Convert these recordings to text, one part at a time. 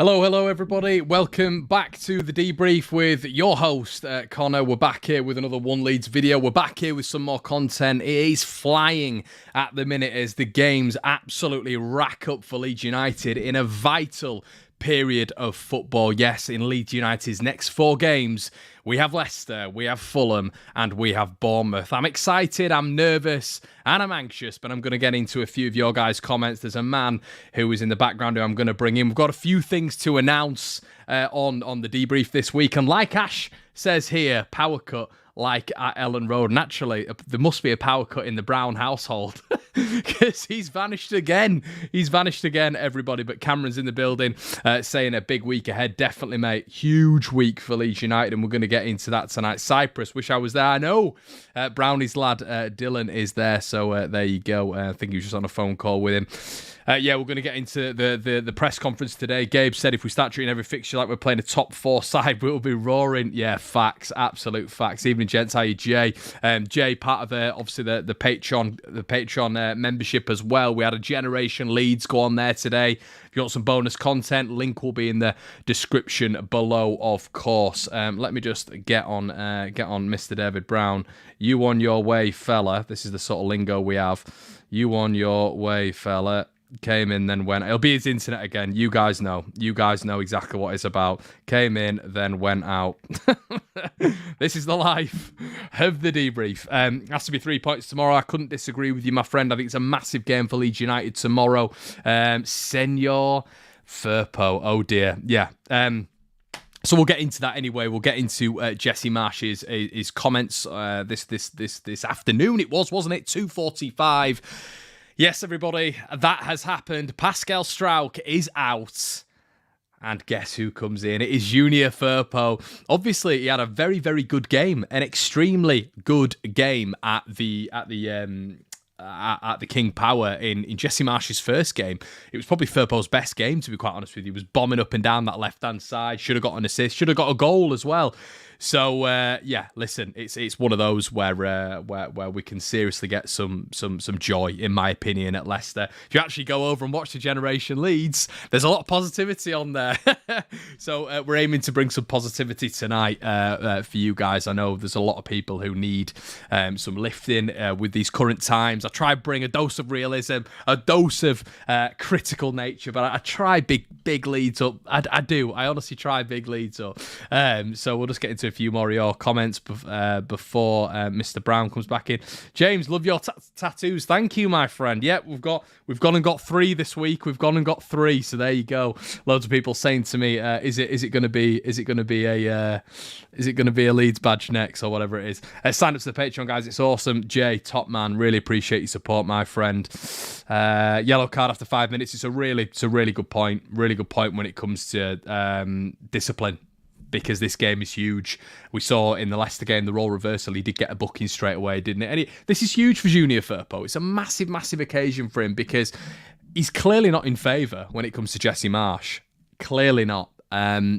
Hello, everybody. Welcome back to the debrief with your host, Connor. We're back here with another One Leeds video. We're back here with some more content. It is flying at the minute as the games absolutely rack up for Leeds United in a vital period of football. Yes, in Leeds United's next 4 games, we have Leicester, we have Fulham, and we have Bournemouth. I'm excited, I'm nervous, and I'm anxious, but I'm going to get into a few of your guys' comments. There's a man who is in the background who I'm going to bring in. We've got a few things to announce on the debrief this week, and like Ash says here, power cut like at Ellen Road. Naturally, there must be a power cut in the Brown household because he's vanished again. He's vanished again, everybody. But Cameron's in the building saying a big week ahead. Definitely, mate. Huge week for Leeds United, and we're going to get into that tonight. Cyprus, wish I was there. I know Brownie'S lad Dylan is there, so there you go. I think he was just on a phone call with him. Yeah, we're going to get into the press conference today. Gabe said if we start treating every fixture like we're playing a top 4 side, we'll be roaring. Yeah, facts, absolute facts. Evening, gents. How are you, Jay? Jay, part of obviously the Patreon membership as well. We had a Generation Leeds go on there today. If you want some bonus content, link will be in the description below, of course. Let me just get on Mr. David Brown. You on your way, fella. This is the sort of lingo we have. You on your way, fella. Came in, then went. It'll be his internet again. You guys know. You guys know exactly what it's about. Came in, then went out. This is the life of the debrief. Has to be 3 points tomorrow. I couldn't disagree with you, my friend. I think it's a massive game for Leeds United tomorrow. Senor Firpo. Oh dear. Yeah. So we'll get into that anyway. We'll get into Jesse Marsh's his comments this afternoon. It was, wasn't it? 2:45. Yes, everybody, that has happened. Pascal Struijk is out. And guess who comes in? It is Junior Firpo. Obviously, he had a very, very good game. An extremely good game at the King Power in Jesse Marsh's first game. It was probably Firpo's best game, to be quite honest with you. He was bombing up and down that left-hand side. Should have got an assist. Should have got a goal as well. So yeah, listen, it's one of those where we can seriously get some joy, in my opinion, at Leicester. If you actually go over and watch the Generation Leeds, there's a lot of positivity on there. So we're aiming to bring some positivity tonight for you guys. I know there's a lot of people who need some lifting with these current times. I try to bring a dose of realism, a dose of critical nature, but I try big leads up. I do. I honestly try big leads up. So we'll just get into a few more of your comments before Mr. Brown comes back in. James, love your tattoos. Thank you, my friend. Yeah, we've gone and got 3 this week. We've gone and got 3. So there you go. Loads of people saying to me, is it going to be a Leeds badge next or whatever it is? Sign up to the Patreon, guys. It's awesome. Jay, top man. Really appreciate your support, my friend. Yellow card after 5 minutes. It's a really good point. Really good point when it comes to discipline, because this game is huge. We saw in the Leicester game, the role reversal, he did get a booking straight away, didn't it? And this is huge for Junior Firpo. It's a massive, massive occasion for him because he's clearly not in favour when it comes to Jesse Marsh. Clearly not.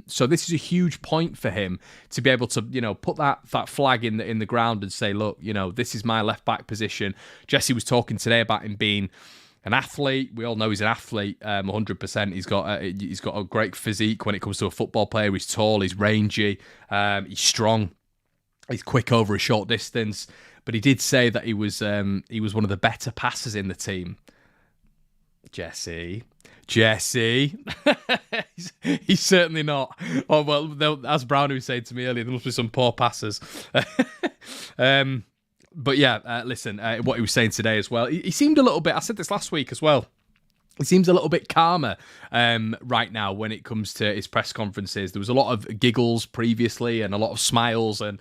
So this is a huge point for him to be able to, put that flag in the ground and say, look, this is my left back position. Jesse was talking today about him being an athlete. We all know he's an athlete, 100%. He's got a great physique when it comes to a football player. He's tall, he's rangy, he's strong, he's quick over a short distance. But he did say that he was one of the better passers in the team. Jesse, he's certainly not. Oh well, as Brownie was saying to me earlier, there must be some poor passers. But yeah, listen, what he was saying today as well, he seemed a little bit, I said this last week as well, he seems a little bit calmer right now when it comes to his press conferences. There was a lot of giggles previously and a lot of smiles and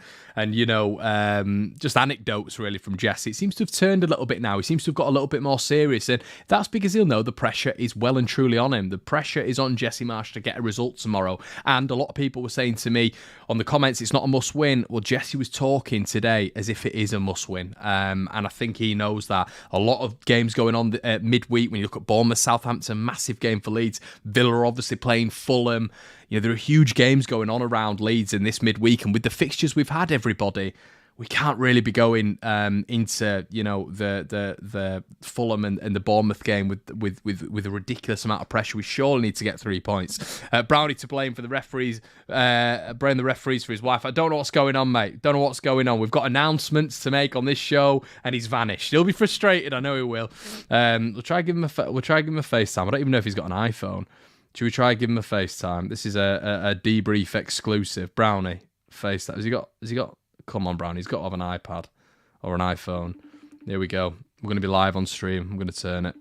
just anecdotes really from Jesse. It seems to have turned a little bit now. He seems to have got a little bit more serious, and that's because he'll know the pressure is well and truly on him. The pressure is on Jesse Marsh to get a result tomorrow. And a lot of people were saying to me on the comments, it's not a must-win. Well, Jesse was talking today as if it is a must-win, and I think he knows that. A lot of games going on midweek. When you look at Bournemouth, Southampton, massive game for Leeds. Villa are obviously playing Fulham. There are huge games going on around Leeds in this midweek, and with the fixtures we've had, everybody, we can't really be going into the Fulham and the Bournemouth game with a ridiculous amount of pressure. We surely need to get 3 points. Brownie to blame for the referees, blame the referees for his wife. I don't know what's going on, mate. Don't know what's going on. We've got announcements to make on this show, and he's vanished. He'll be frustrated. I know he will. We'll try give him a FaceTime. I don't even know if he's got an iPhone. Should we try and give him a FaceTime? This is a debrief exclusive. Brownie, FaceTime. Has he got? Come on, Brownie. He's got to have an iPad or an iPhone. Here we go. We're going to be live on stream. I'm going to turn it.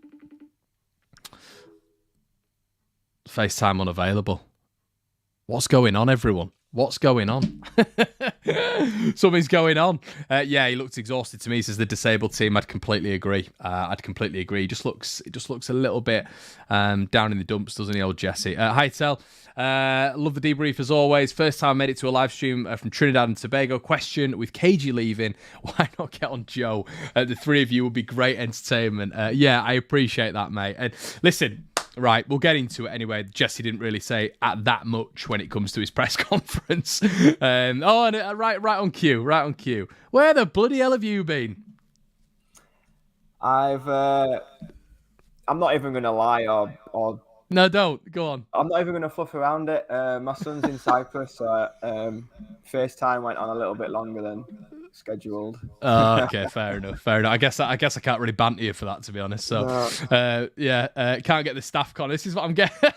FaceTime unavailable. What's going on, everyone? What's going on? Something's going on. Yeah, he looked exhausted to me. He says the disabled team. I'd completely agree. It just looks a little bit down in the dumps, doesn't he, old Jesse? Hi, Tel. Love the debrief as always. First time I made it to a live stream from Trinidad and Tobago. Question: with KG leaving, why not get on Joe? The three of you would be great entertainment. Yeah, I appreciate that, mate. And listen. Right, we'll get into it anyway. Jesse didn't really say at that much when it comes to his press conference. Right on cue. Where the bloody hell have you been? I'm not even going to lie or... No, don't. Go on. I'm not even going to fluff around it. My son's in Cyprus, so FaceTime went on a little bit longer than scheduled. Oh, okay, fair enough. I guess I can't really banter you for that, to be honest. So, no. Can't get the staff, Connor. This is what I'm getting.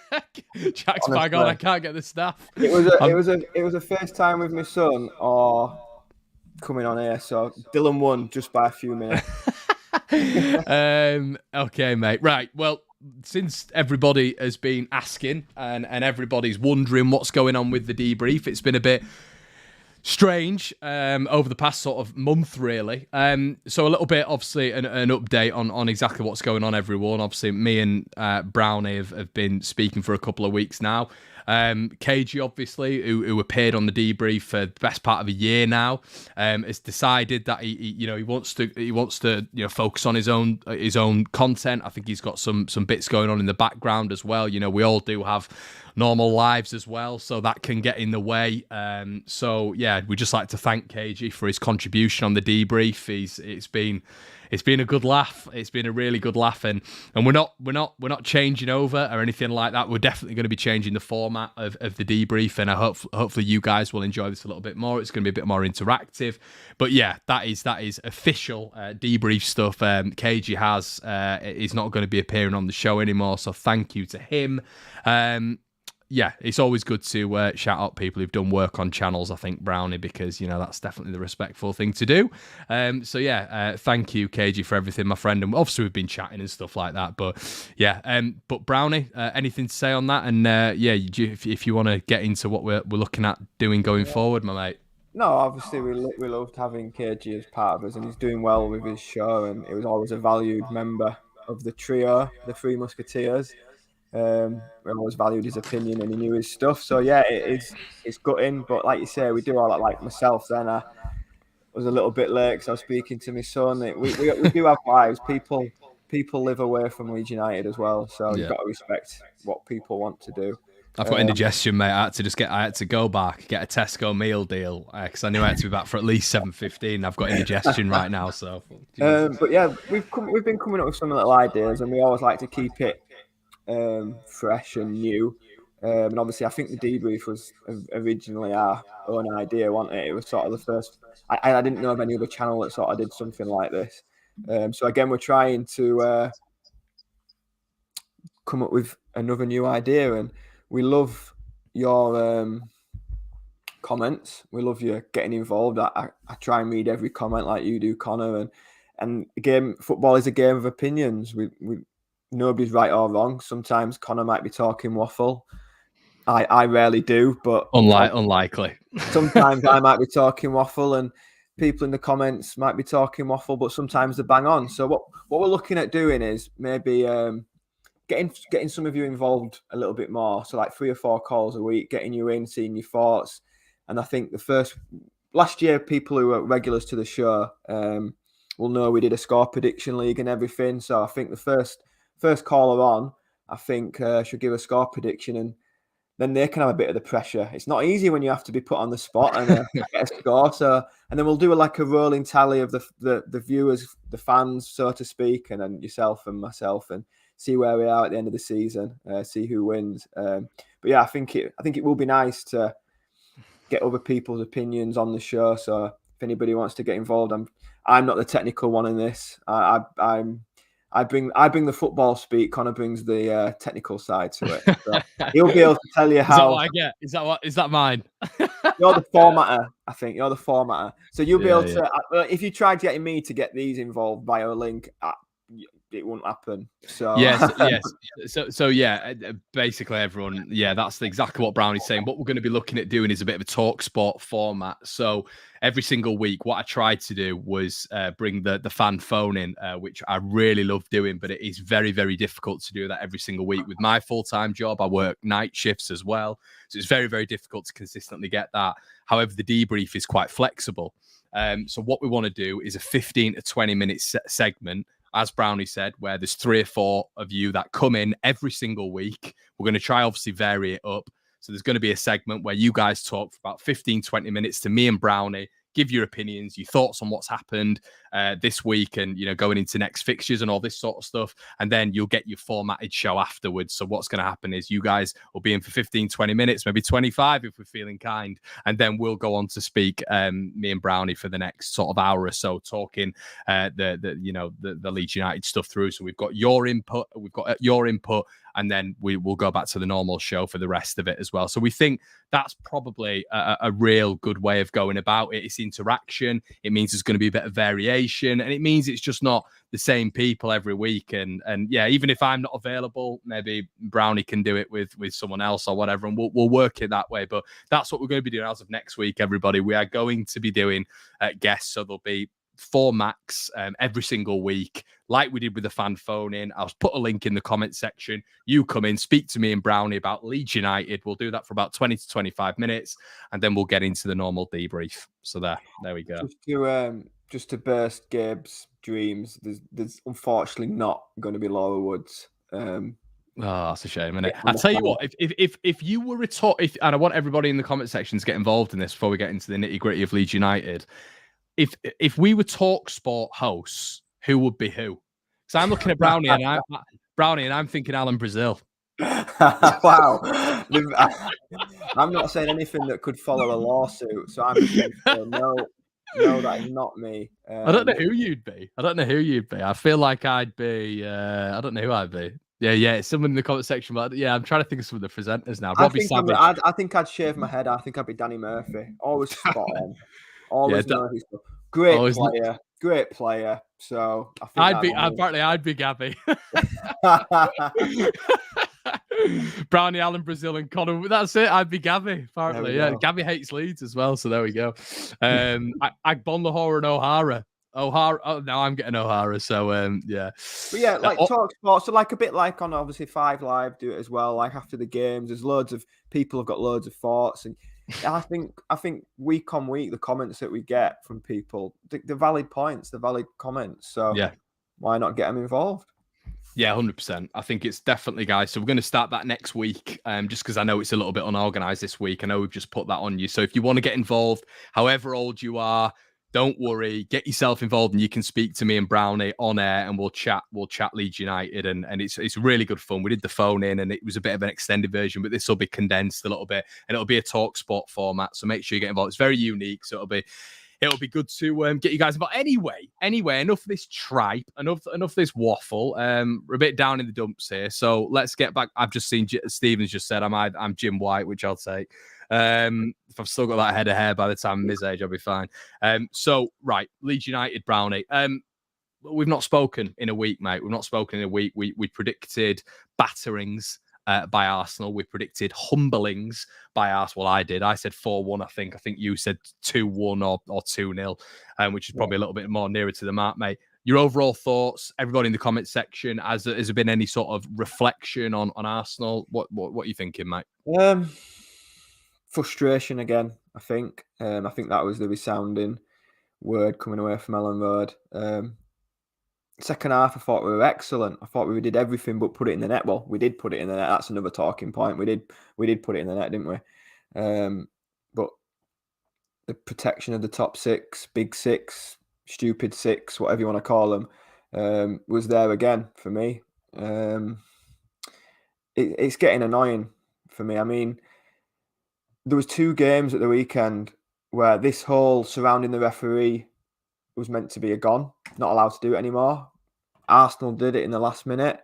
Jack's bang on. I can't get the staff. It was a FaceTime with my son or coming on here. So Dylan won just by a few minutes. Okay, mate. Right. Well, since everybody has been asking and everybody's wondering what's going on with the debrief, it's been a bit strange over the past sort of month, really. So a little bit, obviously, an update on exactly what's going on, everyone. Obviously, me and Brownie have been speaking for a couple of weeks now. KG, obviously, who appeared on the debrief for the best part of a year now, has decided that he wants to focus on his own content. I think he's got some bits going on in the background as well. We all do have normal lives as well, so that can get in the way. So yeah, we'd just like to thank KG for his contribution on the debrief. It's been a good laugh. It's been a really good laugh, and we're not changing over or anything like that. We're definitely going to be changing the format of the debrief, and hopefully you guys will enjoy this a little bit more. It's going to be a bit more interactive. But yeah, that is official debrief stuff. KG is not going to be appearing on the show anymore, so thank you to him. Yeah, it's always good to shout out people who've done work on channels, I think, Brownie, because, that's definitely the respectful thing to do. So, yeah, thank you, KG, for everything, my friend. And obviously, we've been chatting and stuff like that. But, yeah, but Brownie, anything to say on that? And, if you want to get into what we're looking at doing going forward, my mate. No, obviously, we loved having KG as part of us, and he's doing well with his show. And he was always a valued member of the trio, the Three Musketeers. We always valued his opinion and he knew his stuff. So yeah, it's gutting. But like you say, we do all that. Like myself, then I was a little bit late because I was speaking to my son. We do have lives. People live away from Leeds United as well. So you've got to respect what people want to do. I've got indigestion, mate. I had to go back, get a Tesco meal deal because I knew I had to be back for at least 7:15. I've got indigestion right now, so. But yeah, we've been coming up with some little ideas, and we always like to keep it fresh and new. And obviously, I think the debrief was originally our own idea, wasn't it? It was sort of the first. I didn't know of any other channel that sort of did something like this. So again, we're trying to come up with another new idea, and we love your comments. We love you getting involved. I try and read every comment like you do, Connor. And football is a game of opinions. We nobody's right or wrong. Sometimes Connor might be talking waffle. I rarely do, but unlikely. Sometimes I might be talking waffle, and people in the comments might be talking waffle, but sometimes they're bang on. So what we're looking at doing is maybe getting some of you involved a little bit more. So like 3 or 4 calls a week, getting you in, seeing your thoughts. And I think last year, people who were regulars to the show will know we did a score prediction league and everything. So I think the first caller on, I think should give a score prediction, and then they can have a bit of the pressure. It's not easy when you have to be put on the spot and get a score. So, and then we'll do a rolling tally of the viewers, the fans, so to speak, and then yourself and myself, and see where we are at the end of the season, see who wins. But yeah, I think it will be nice to get other people's opinions on the show. So if anybody wants to get involved, I'm not the technical one in this. I bring the football speak. Connor brings the technical side to it. So he'll be able to tell you how. Is that what I get? Is that mine? You're the formatter, I think. You're the formatter. So you'll be able to. If you tried getting me to get these involved via a link, it won't happen. So yes. So yeah, basically everyone. Yeah, that's exactly what Brownie's saying. What we're going to be looking at doing is a bit of a talk sport format. So every single week, what I tried to do was bring the fan phone in, which I really love doing, but it is very, very difficult to do that every single week. With my full-time job, I work night shifts as well, so it's very, very difficult to consistently get that. However, the debrief is quite flexible. So what we want to do is a 15 to 20 minute segment, as Brownie said, where there's 3 or 4 of you that come in every single week. We're going to try, obviously, vary it up. So there's going to be a segment where you guys talk for about 15, 20 minutes to me and Brownie, give your opinions, your thoughts on what's happened this week and, going into next fixtures and all this sort of stuff. And then you'll get your formatted show afterwards. So what's going to happen is you guys will be in for 15, 20 minutes, maybe 25 if we're feeling kind. And then we'll go on to speak, me and Brownie, for the next sort of hour or so, talking the Leeds United stuff through. So we've got your input, and then we will go back to the normal show for the rest of it as well. So we think that's probably a real good way of going about it. It's interaction. It means there's going to be a bit of variation, and it means it's just not the same people every week. And yeah, even if I'm not available, maybe Brownie can do it with someone else or whatever, and we'll work it that way. But that's what we're going to be doing as of next week, everybody. We are going to be doing guests, so there'll be 4 max every single week, like we did with the fan phone in. I'll put a link in the comment section. You come in, speak to me and Brownie about Leeds United. We'll do that for about 20 to 25 minutes, and then we'll get into the normal debrief. So there we go. Just to burst Gabe's dreams, there's unfortunately not going to be Laura Woods. Oh, that's a shame, isn't it? I tell you what, if you were and I want everybody in the comment section to get involved in this before we get into the nitty gritty of Leeds United. If we were talk sport hosts, who would be who? So I'm looking at Brownie and I'm thinking Alan Brazil. Wow. I'm not saying anything that could follow a lawsuit, so I'm just going to say no, that is not me. I don't know who you'd be. I feel like I'd be. I don't know who I'd be. Yeah, it's someone in the comment section. But yeah, I'm trying to think of some of the presenters now. Robbie Savage. I think I'd shave my head. I think I'd be Danny Murphy. Always spot on. Always know his stuff. Great player. So I think I'd be Gabby. Brownie, Alan, Brazil, and Connor. That's it. I'd be Gabby. Apparently, yeah. Gabby hates Leeds as well, so there we go. Agbonlahor and O'Hara. Oh, now I'm getting O'Hara. So yeah. But yeah, like talk sports. So like a bit like on obviously 5 Live do it as well. Like after the games, there's loads of people have got loads of thoughts, and I think week on week the comments that we get from people, the valid points, the valid comments. So yeah, why not get them involved? Yeah, 100%. I think it's definitely, guys. So we're going to start that next week, just because I know it's a little bit unorganized this week. I know we've just put that on you. So if you want to get involved, however old you are, don't worry. Get yourself involved, and you can speak to me and Brownie on air, and we'll chat. We'll chat Leeds United, and it's really good fun. We did the phone in, and it was a bit of an extended version, but this will be condensed a little bit, and it'll be a talk sport format. So make sure you get involved. It's very unique, so it'll be good to get you guys involved. Anyway, enough of this tripe, enough of this waffle. We're a bit down in the dumps here, so let's get back. I've just seen Stephen's just said I'm Jim White, which I'll take. If I've still got that head of hair by the time I'm his age, I'll be fine. So right, Leeds United, Brownie. We've not spoken in a week, mate. We've not spoken in a week. We predicted batterings by Arsenal. We predicted humblings by Arsenal. Well, I did. I said 4-1, I think. I think you said 2-1 or 2-0, which is probably a little bit more nearer to the mark, mate. Your overall thoughts, everybody in the comment section. Has there been any sort of reflection on Arsenal? What are you thinking, mate? Frustration again, I think. I think that was the resounding word coming away from Ellen Road. Second half, I thought we were excellent. I thought we did everything but put it in the net. Well, we did put it in the net. That's another talking point. We did put it in the net, didn't we? But the protection of the top six, big six, stupid six, whatever you want to call them, was there again for me. It's getting annoying for me. I mean, there was 2 games at the weekend where this whole surrounding the referee was meant to be a gone, not allowed to do it anymore. Arsenal did it in the last minute,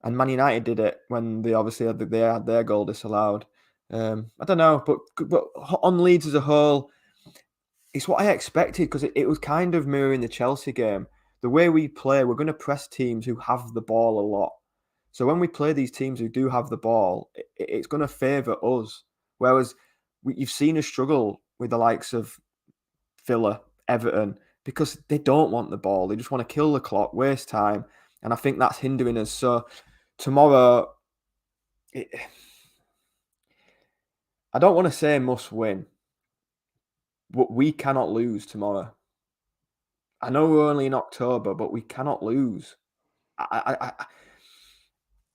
and Man United did it when they obviously had their goal disallowed. I don't know, but on Leeds as a whole, it's what I expected because it was kind of mirroring the Chelsea game. The way we play, we're going to press teams who have the ball a lot. So when we play these teams who do have the ball, it's going to favour us. Whereas you've seen us struggle with the likes of Villa, Everton, because they don't want the ball. They just want to kill the clock, waste time. And I think that's hindering us. So tomorrow, I don't want to say must win, but we cannot lose tomorrow. I know we're only in October, but we cannot lose.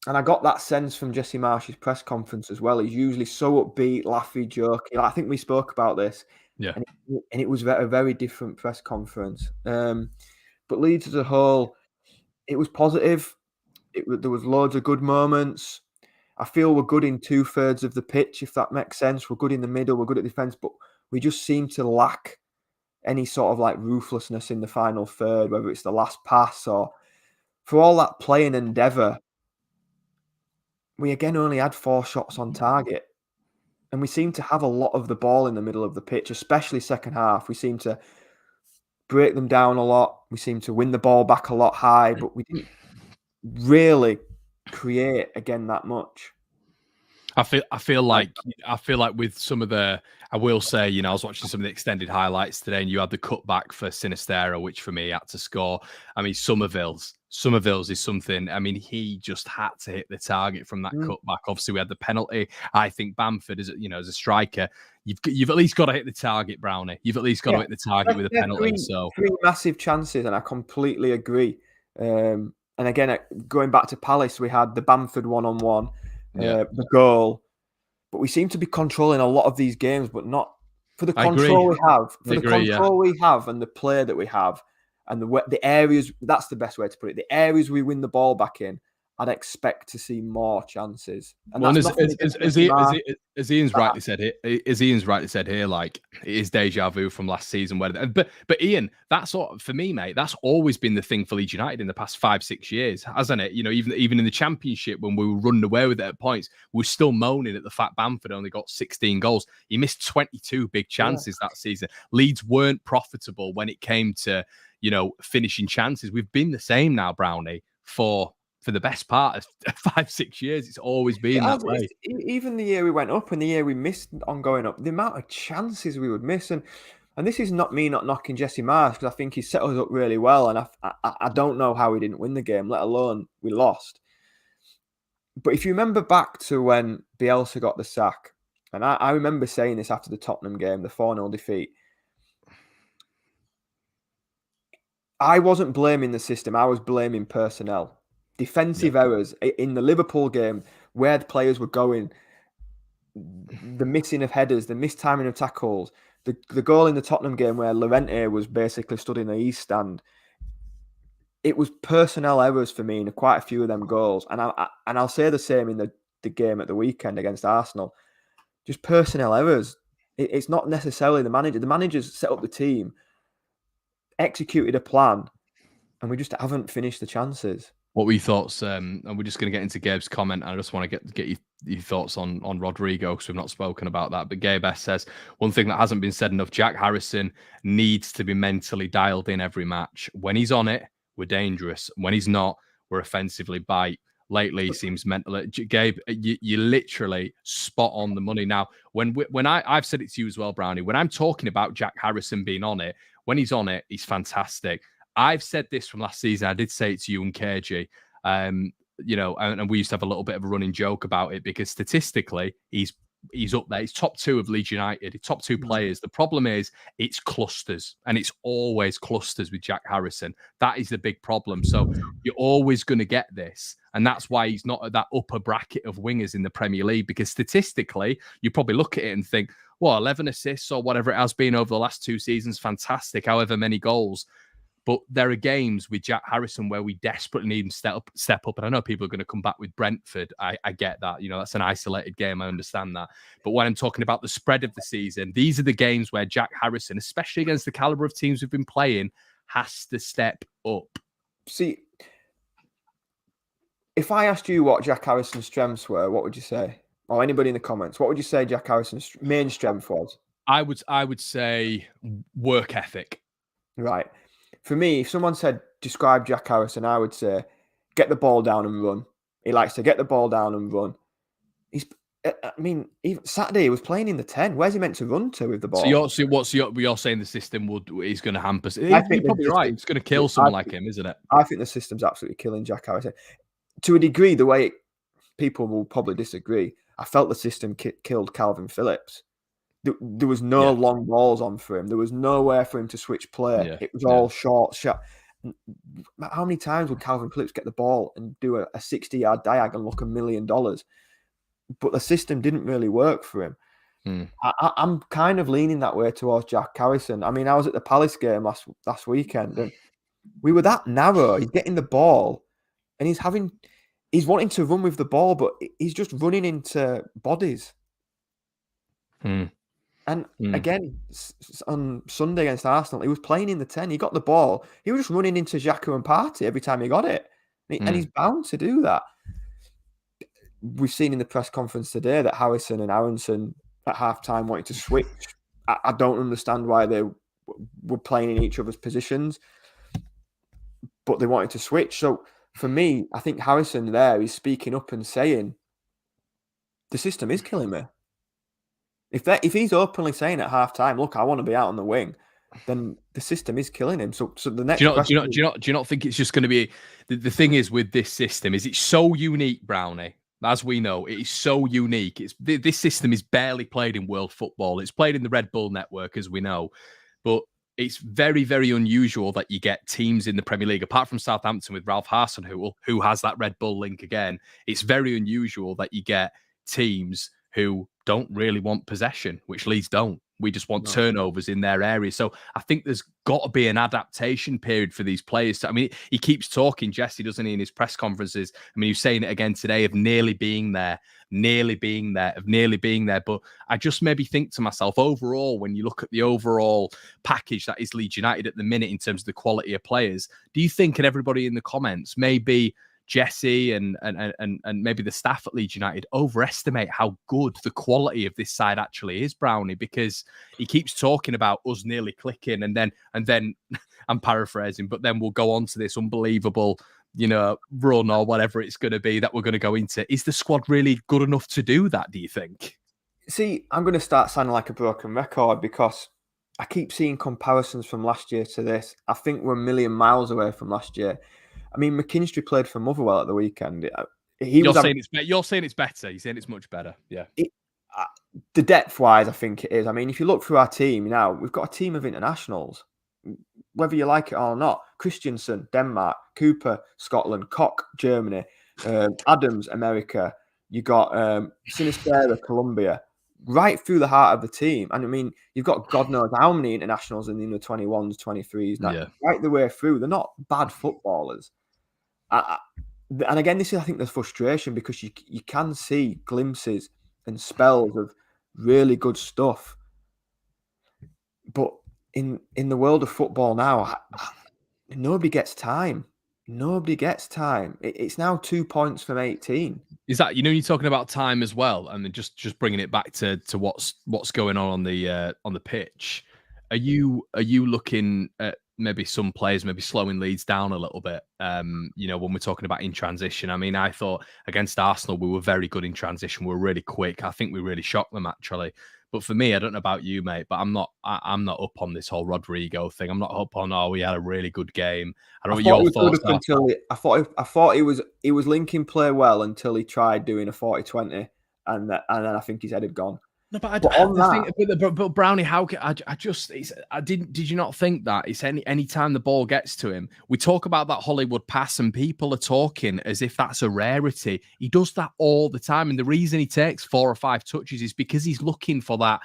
And I got that sense from Jesse Marsh's press conference as well. He's usually so upbeat, laughy, jokey. I think we spoke about this. Yeah. And it was a very different press conference. But Leeds as a whole, it was positive. There was loads of good moments. I feel we're good in 2/3 of the pitch, if that makes sense. We're good in the middle. We're good at defence. But we just seem to lack any sort of like ruthlessness in the final third, whether it's the last pass or for all that playing endeavour. We again only had 4 shots on target. And we seem to have a lot of the ball in the middle of the pitch, especially second half. We seem to break them down a lot. We seem to win the ball back a lot high, but we didn't really create again that much. I feel like with some of the, I will say, you know, I was watching some of the extended highlights today, and you had the cutback for Sinistero, which for me had to score. I mean, Somerville's is something. I mean, he just had to hit the target from that cutback. Obviously, we had the penalty. I think Bamford, as a striker, you've at least got to hit the target, Brownie. You've at least got to hit the target with a penalty. Three massive chances, and I completely agree. And again, going back to Palace, we had the Bamford one-on-one. The goal, but we seem to be controlling a lot of these games, but not for the control we have. For the control we have and the play that we have, and the areas. That's the best way to put it. The areas we win the ball back in, I'd expect to see more chances. And well, as Ian's rightly said here, like it is deja vu from last season. But Ian, that's for me, mate. That's always been the thing for Leeds United in the past 5-6 years, hasn't it? You know, even in the Championship when we were running away with it at points, we're still moaning at the fact Bamford only got 16 goals. He missed 22 big chances that season. Leeds weren't profitable when it came to, you know, finishing chances. We've been the same now, Brownie, for the best part of 5-6 years. It's always been that way. Even the year we went up and the year we missed on going up, the amount of chances we would miss. And this is not me not knocking Jesse Marsh, because I think he set us up really well. And I don't know how we didn't win the game, let alone we lost. But if you remember back to when Bielsa got the sack, and I remember saying this after the Tottenham game, the 4-0 defeat, I wasn't blaming the system. I was blaming personnel. Defensive errors in the Liverpool game, where the players were going, the missing of headers, the mistiming of tackles, the goal in the Tottenham game where Llorente was basically stood in the east stand. It was personnel errors for me in quite a few of them goals, and I'll say the same in the game at the weekend against Arsenal. Just personnel errors. It's not necessarily the manager. The manager's set up the team, executed a plan, and we just haven't finished the chances. What were your thoughts? And we're just going to get into Gabe's comment. And I just want to get your thoughts on Rodrigo, because we've not spoken about that. But Gabe S says, one thing that hasn't been said enough, Jack Harrison needs to be mentally dialed in every match. When he's on it, we're dangerous. When he's not, we're offensively bite. Lately, he seems mentally. Gabe, you literally spot on the money. Now, when I've said it to you as well, Brownie, when I'm talking about Jack Harrison being on it, when he's on it, he's fantastic. I've said this from last season. I did say it to you and KG, you know, and we used to have a little bit of a running joke about it, because statistically, he's he's up there. He's top 2 of Leeds United, top 2 players. The problem is it's clusters, and it's always clusters with Jack Harrison. That is the big problem. So you're always going to get this. And that's why he's not at that upper bracket of wingers in the Premier League, because statistically, you probably look at it and think, well, 11 assists or whatever it has been over the last 2 seasons, fantastic, however many goals. But there are games with Jack Harrison where we desperately need him to step up. And I know people are going to come back with Brentford. I get that. That's an isolated game. I understand that. But when I'm talking about the spread of the season, these are the games where Jack Harrison, especially against the caliber of teams we've been playing, has to step up. See, if I asked you what Jack Harrison's strengths were, what would you say? Or anybody in the comments, what would you say Jack Harrison's main strength was? I would say work ethic. Right. For me, if someone said, describe Jack Harrison, I would say, get the ball down and run. He likes to get the ball down and run. Even Saturday he was playing in the 10. Where's he meant to run to with the ball? So you're saying the system is going to hamper? You're probably right. It's going to kill someone like him, isn't it? I think the system's absolutely killing Jack Harrison. To a degree, the way people will probably disagree, I felt the system killed Calvin Phillips. There was no long balls on for him. There was nowhere for him to switch play. Yeah. It was all short. How many times would Calvin Phillips get the ball and do a 60-yard diag and look $1 million? But the system didn't really work for him. I'm kind of leaning that way towards Jack Harrison. I mean, I was at the Palace game last weekend, and we were that narrow. He's getting the ball, and he's wanting to run with the ball, but he's just running into bodies. And again, on Sunday against Arsenal, he was playing in the 10. He got the ball. He was just running into Xhaka and Partey every time he got it. And he's bound to do that. We've seen in the press conference today that Harrison and Aronson at halftime wanted to switch. I don't understand why they were playing in each other's positions, but they wanted to switch. So for me, I think Harrison there is speaking up and saying, the system is killing me. If he's openly saying at halftime, look, I want to be out on the wing, then the system is killing him. So the next question... Do you not think it's just going to be... The thing is with this system is it's so unique, Brownie. As we know, it is so unique. This system is barely played in world football. It's played in the Red Bull network, as we know. But it's very, very unusual that you get teams in the Premier League, apart from Southampton with Ralph Hasenhüttl, who has that Red Bull link again. It's very unusual that you get teams who don't really want possession, which Leeds don't. We just want turnovers in their area. So I think there's got to be an adaptation period for these players. I mean, he keeps talking, Jesse, doesn't he, in his press conferences? I mean, he was saying it again today of nearly being there. But I just maybe think to myself, overall, when you look at the overall package that is Leeds United at the minute in terms of the quality of players, do you think, and everybody in the comments, maybe Jesse and maybe the staff at Leeds United overestimate how good the quality of this side actually is, Brownie, because he keeps talking about us nearly clicking and then I'm paraphrasing, but then we'll go on to this unbelievable, run or whatever it's going to be that we're going to go into. Is the squad really good enough to do that, do you think? See, I'm going to start sounding like a broken record because I keep seeing comparisons from last year to this. I think we're a million miles away from last year. I mean, McKinstry played for Motherwell at the weekend. You're saying it's better. You're saying it's much better. Yeah. The depth-wise, I think it is. I mean, if you look through our team now, we've got a team of internationals, whether you like it or not. Christensen, Denmark; Cooper, Scotland; Koch, Germany; Adams, America. You got Sinisterra, Colombia. Right through the heart of the team. And I mean, you've got God knows how many internationals in the 21s, 23s, right the way through. They're not bad footballers. And again, this is, I think, the frustration because you can see glimpses and spells of really good stuff. But in the world of football now, nobody gets time. Nobody gets time. It's now 2 points from 18. Is that, you're talking about time as well, and then just bringing it back to what's going on the pitch. Are you looking at maybe some players maybe slowing Leeds down a little bit? When we're talking about in transition. I mean, I thought against Arsenal we were very good in transition. We were really quick. I think we really shocked them actually. But for me, I don't know about you, mate, but I'm not up on this whole Rodrigo thing. I'm not up on, we had a really good game. I don't know what your thoughts are. I thought he was linking play well until he tried doing a 40-20 and then I think his head had gone. No, but Brownie, how can I just? Did you not think that it's any time the ball gets to him, we talk about that Hollywood pass, and people are talking as if that's a rarity. He does that all the time, and the reason he takes 4 or 5 touches is because he's looking for that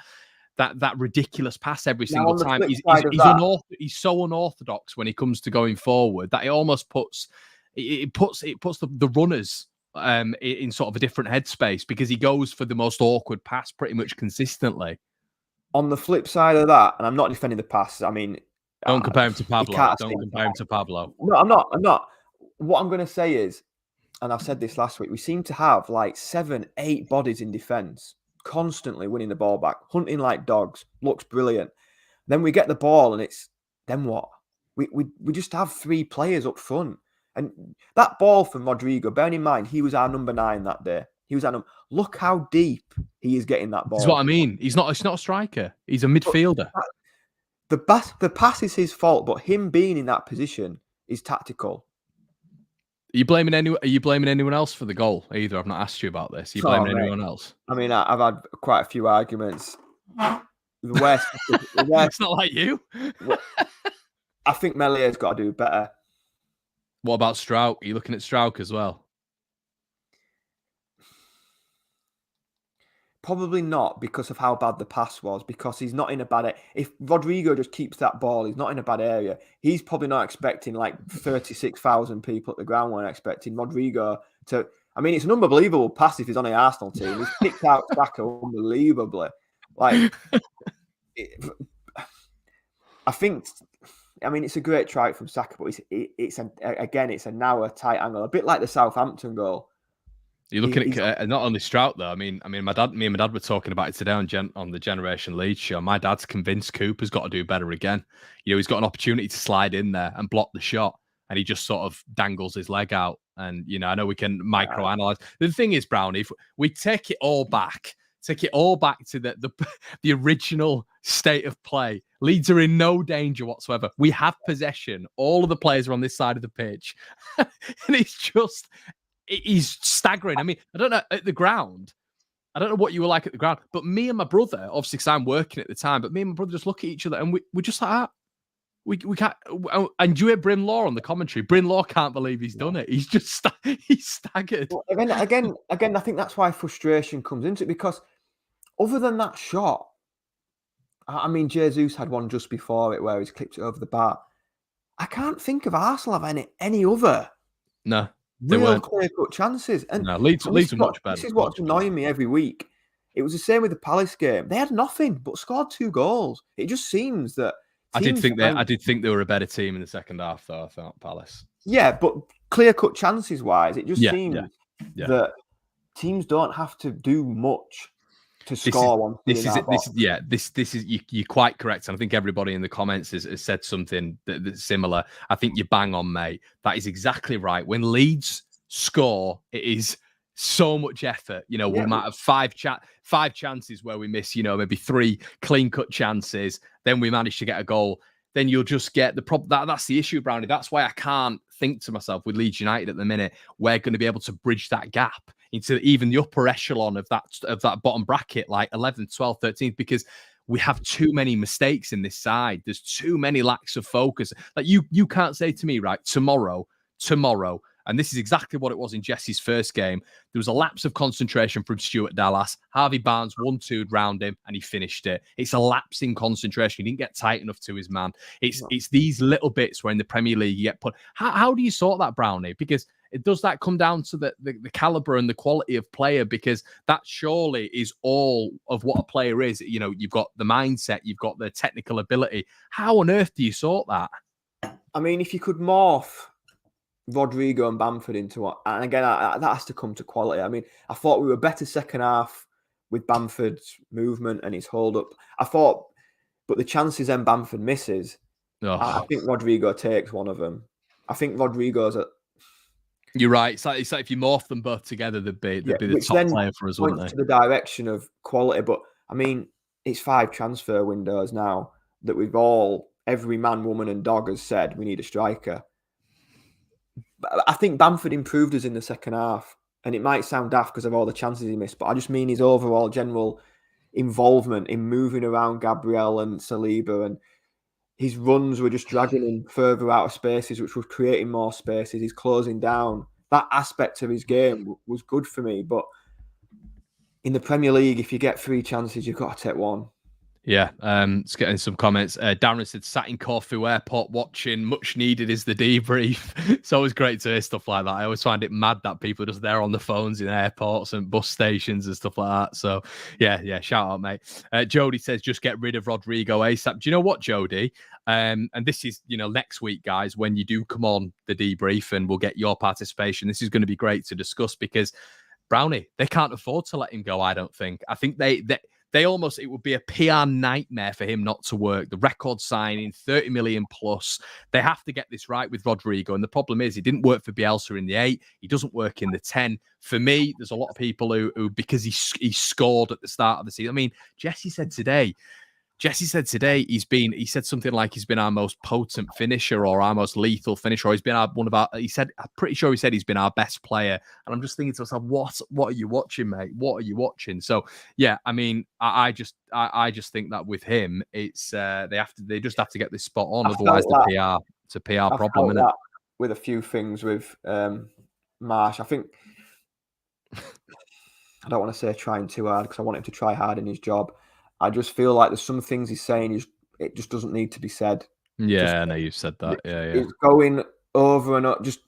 ridiculous pass every single time. He's so unorthodox when he comes to going forward that it almost puts the runners in sort of a different headspace, because he goes for the most awkward pass pretty much consistently. On the flip side of that, and I'm not defending the pass. I mean, don't compare him to Pablo. Don't compare him to Pablo. No, I'm not. What I'm going to say is, and I've said this last week, we seem to have like 7, 8 bodies in defence, constantly winning the ball back, hunting like dogs. Looks brilliant. Then we get the ball, and then what? We just have 3 players up front. And that ball from Rodrigo, bearing in mind, he was our number 9 that day. Look how deep he is getting that ball. That's what I mean. He's not a striker. He's a midfielder. The pass is his fault, but him being in that position is tactical. Are you blaming anyone else for the goal either? I've not asked you about this. Are you blaming anyone else? I mean, I've had quite a few arguments. It's not like you. I think Mellier's got to do better. What about Strauch? Are you looking at Strauch as well? Probably not, because of how bad the pass was, because he's not in a bad area. If Rodrigo just keeps that ball, he's not in a bad area. He's probably not expecting like 36,000 people at the ground weren't expecting Rodrigo to... I mean, it's an unbelievable pass if he's on the Arsenal team. He's picked out Saka unbelievably. I think... I mean, it's a great try from Saka, but it's a narrow, tight angle, a bit like the Southampton goal. You're looking at not only Strout though. Me and my dad were talking about it today on the Generation Leeds show. My dad's convinced Cooper's got to do better again. He's got an opportunity to slide in there and block the shot, and he just sort of dangles his leg out. And I know we can microanalyze. The thing is, Brownie, if we take it all back to the original state of play, Leeds are in no danger whatsoever. We have possession. All of the players are on this side of the pitch, and he's staggering. I mean, I don't know at the ground. I don't know what you were like at the ground, but me and my brother, obviously because I'm working at the time, but me and my brother just look at each other and we're just like that. We can't. And you hear Bryn Law on the commentary. Bryn Law can't believe he's done it. He's just he's staggered. Well, again, I think that's why frustration comes into it, because other than that shot, I mean, Jesus had one just before it where he's clipped it over the bar. I can't think of Arsenal having any other. No. Real clear-cut chances. And no, Leeds are much better. This is what's annoying me every week. It was the same with the Palace game. They had nothing but scored 2 goals. It just seems that I did think they were a better team in the second half, though. I thought Palace. Yeah, but clear-cut chances-wise, it just seems that teams don't have to do much to score one. This is you're quite correct, and I think everybody in the comments has said something that's similar. I think you bang on, mate. That is exactly right. When Leeds score, it is so much effort. We might have 5 chances where we miss, maybe 3 clean-cut chances. Then we manage to get a goal. Then you'll just get the problem. That's the issue, Brownie. That's why I can't think to myself with Leeds United at the minute, we're going to be able to bridge that gap into even the upper echelon of that bottom bracket, like 11th, 12th, 13th, because we have too many mistakes in this side. There's too many lacks of focus. Like you can't say to me, right, tomorrow, and this is exactly what it was in Jesse's first game. There was a lapse of concentration from Stuart Dallas. Harvey Barnes 1-2'd round him, and he finished it. It's a lapse in concentration. He didn't get tight enough to his man. It's these little bits where in the Premier League you get put. How do you sort that, Brownie? Because does that come down to the caliber and the quality of player? Because that surely is all of what a player is. You've got the mindset, you've got the technical ability. How on earth do you sort that? I mean, if you could morph Rodrigo and Bamford into what, and again, that has to come to quality. I mean, I thought we were better second half with Bamford's movement and his hold up. But the chances then Bamford misses, I think Rodrigo takes one of them. I think Rodrigo's You're right. It's like if you morph them both together, they'd be the top player for us, wouldn't they? To the direction of quality, but I mean, it's 5 transfer windows now that every man, woman, and dog has said we need a striker. I think Bamford improved us in the second half, And it might sound daft because of all the chances he missed, but I just mean his overall general involvement in moving around Gabriel and Saliba, and his runs were just dragging him further out of spaces, which was creating more spaces. He's closing down. That aspect of his game was good for me. But in the Premier League, if you get 3 chances, you've got to take one. Yeah, it's getting some comments. Darren said, sat in Corfu Airport watching, much needed is the debrief. It's always great to hear stuff like that. I always find it mad that people are just there on the phones in airports and bus stations and stuff like that. So, yeah, shout out, mate. Jody says, just get rid of Rodrigo ASAP. Do you know what, Jody? And this is, next week, guys, when you do come on the debrief and we'll get your participation. This is going to be great to discuss because Brownie, they can't afford to let him go, I don't think. I think they almost, it would be a PR nightmare for him not to work. The record signing, 30 million plus. They have to get this right with Rodrigo. And the problem is, he didn't work for Bielsa in the 8. He doesn't work in the 10. For me, there's a lot of people who because he scored at the start of the season. I mean, Jesse said today, he said something like he's been our most potent finisher or our most lethal finisher, or he's been I'm pretty sure he said he's been our best player. And I'm just thinking to myself, what are you watching, mate? What are you watching? So yeah, I mean, I just think that with him, it's they just have to get this spot on, otherwise it's a PR problem, isn't it? With a few things with Marsh, I think I don't want to say trying too hard because I want him to try hard in his job. I just feel like there's some things he's saying it just doesn't need to be said. Yeah, I know you've said that. Yeah. It's going over and up. Just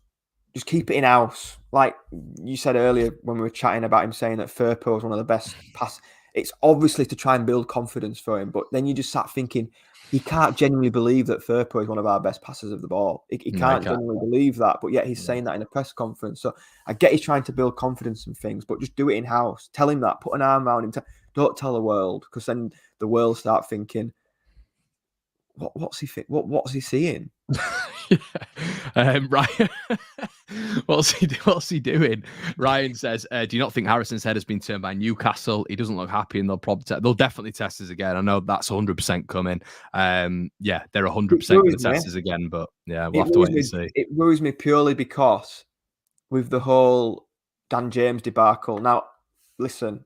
keep it in house. Like you said earlier when we were chatting about him saying that Firpo is one of the best pass. It's obviously to try and build confidence for him, but then you just sat thinking he can't genuinely believe that Firpo is one of our best passers of the ball. He can't genuinely believe that, but yet he's saying that in a press conference. So I get he's trying to build confidence and things, but just do it in house. Tell him that. Put an arm around him. Don't tell the world, because then the world start thinking, what's he seeing? Ryan, what's he doing? Ryan says, do you not think Harrison's head has been turned by Newcastle? He doesn't look happy, and they'll definitely test us again. I know that's 100% coming. Yeah, they're 100% going to test us again, but yeah, we'll have to wait and see. It worries me purely because with the whole Dan James debacle. Now, listen.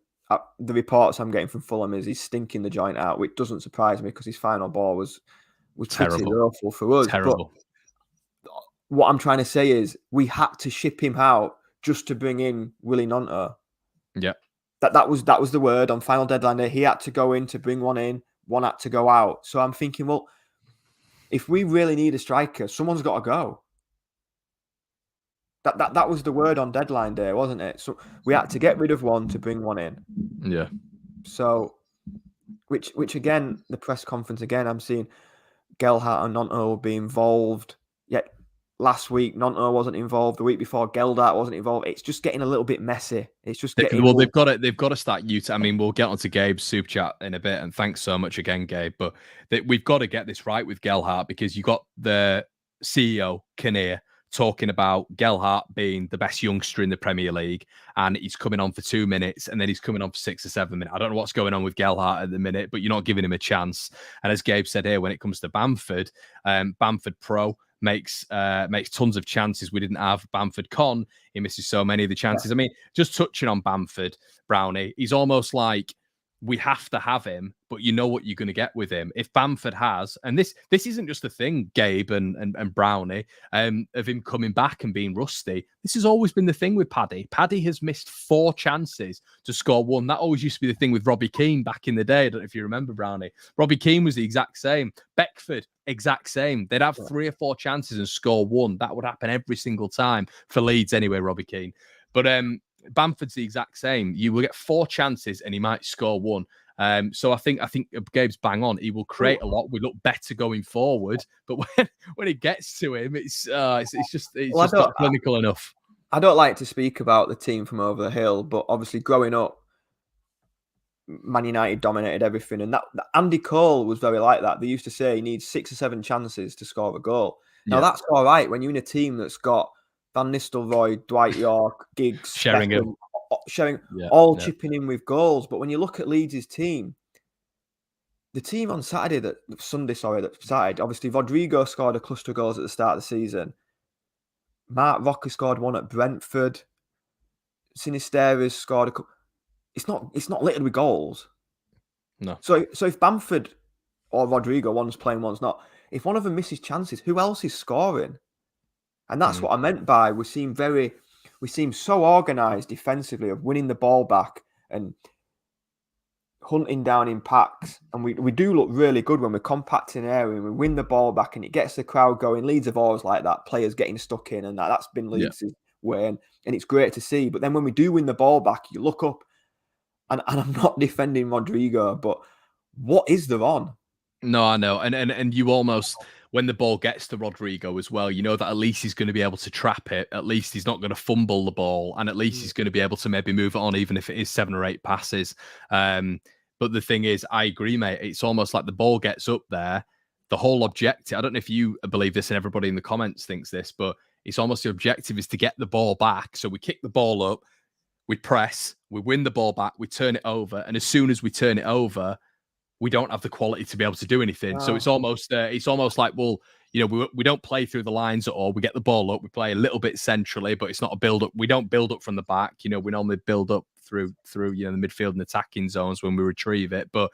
The reports I'm getting from Fulham is he's stinking the joint out, which doesn't surprise me because his final ball was pretty awful for us. Terrible. But what I'm trying to say is we had to ship him out just to bring in Willie Gnonto. Yeah, that was the word on final deadline day. He had to go in to bring one in, one had to go out. So I'm thinking, well, if we really need a striker, someone's got to go. That was the word on deadline day, wasn't it? So we had to get rid of one to bring one in. Yeah. So, which again, the press conference again, I'm seeing Gelhardt and Gnonto will be involved. Yet last week Gnonto wasn't involved. The week before Gelhardt wasn't involved. It's just getting a little bit messy. It's just getting they've got to start I mean, we'll get onto Gabe's super chat in a bit, and thanks so much again, Gabe. But we've got to get this right with Gelhardt, because you got the CEO Kinnear talking about Gelhardt being the best youngster in the Premier League, and he's coming on for 2 minutes, and then he's coming on for 6 or 7 minutes. I don't know what's going on with Gelhardt at the minute, but you're not giving him a chance. And as Gabe said here, when it comes to Bamford, Bamford Pro makes tons of chances we didn't have. Bamford Con, he misses so many of the chances. I mean, just touching on Bamford, Brownie, he's almost like we have to have him, but you know what you're going to get with him. If Bamford has, and this isn't just a thing, Gabe and Brownie, of him coming back and being rusty. This has always been the thing with Paddy. Paddy has missed 4 chances to score 1. That always used to be the thing with Robbie Keane back in the day. I don't know if you remember, Brownie. Robbie Keane was the exact same. Beckford, exact same. They'd have 3 or 4 chances and score 1. That would happen every single time for Leeds anyway, Robbie Keane. But Bamford's the exact same. You will get 4 chances and he might score 1. So I think Gabe's bang on. He will create a lot. We look better going forward, but when it gets to him, it's just not clinical enough. I don't like to speak about the team from over the hill, but obviously growing up, Man United dominated everything, and that Andy Cole was very like that. They used to say he needs 6 or 7 chances to score a goal. Now that's all right when you're in a team that's got Van Nistelrooy, Dwight York, Giggs, Sheringham, chipping in with goals. But when you look at Leeds' team, the team on Saturday, obviously Rodrigo scored a cluster of goals at the start of the season. Mark Rocker scored 1 at Brentford. Sinisterra's scored a couple. It's not littered with goals. No. So if Bamford or Rodrigo, one's playing, one's not, if one of them misses chances, who else is scoring? And that's what I meant by we seem so organised defensively of winning the ball back and hunting down in packs. And we do look really good when we're compacting area and we win the ball back and it gets the crowd going. Leeds have always like that, players getting stuck in, and that's been Leeds' way. And it's great to see. But then when we do win the ball back, you look up, and I'm not defending Rodrigo, but what is there on? No, I know. And you almost, when the ball gets to Rodrigo as well, you know that at least he's going to be able to trap it. At least he's not going to fumble the ball. And at least he's going to be able to maybe move it on, even if it is 7 or 8 passes. But the thing is, I agree, mate. It's almost like the ball gets up there. The whole objective, I don't know if you believe this and everybody in the comments thinks this, but it's almost the objective is to get the ball back. So we kick the ball up, we press, we win the ball back, we turn it over. And as soon as we turn it over, we don't have the quality to be able to do anything. So it's almost like, well, you know, we don't play through the lines at all. We get the ball up, we play a little bit centrally, but it's not a build up. We don't build up from the back. You know, we normally build up through you know, the midfield and attacking zones when we retrieve it. But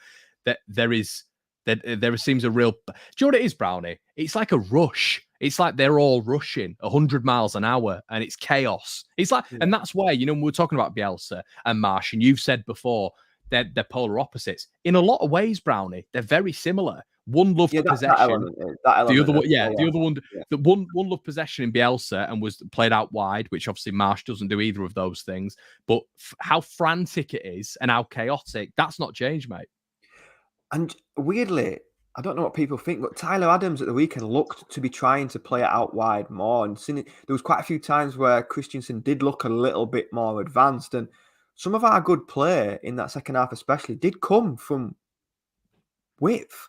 there seems a real. Do you know what it is, Brownie? It's like a rush. It's like they're all rushing 100 miles an hour and it's chaos. It's like, and that's why, you know, when we were talking about Bielsa and Marsh, and you've said before, they're polar opposites. In a lot of ways, Brownie, they're very similar. One loved possession. The one loved possession in Bielsa and was played out wide, which obviously Marsh doesn't do either of those things. But how frantic it is and how chaotic, that's not changed, mate. And weirdly, I don't know what people think, but Tyler Adams at the weekend looked to be trying to play it out wide more. And there was quite a few times where Christensen did look a little bit more advanced. And some of our good play in that second half especially did come from width.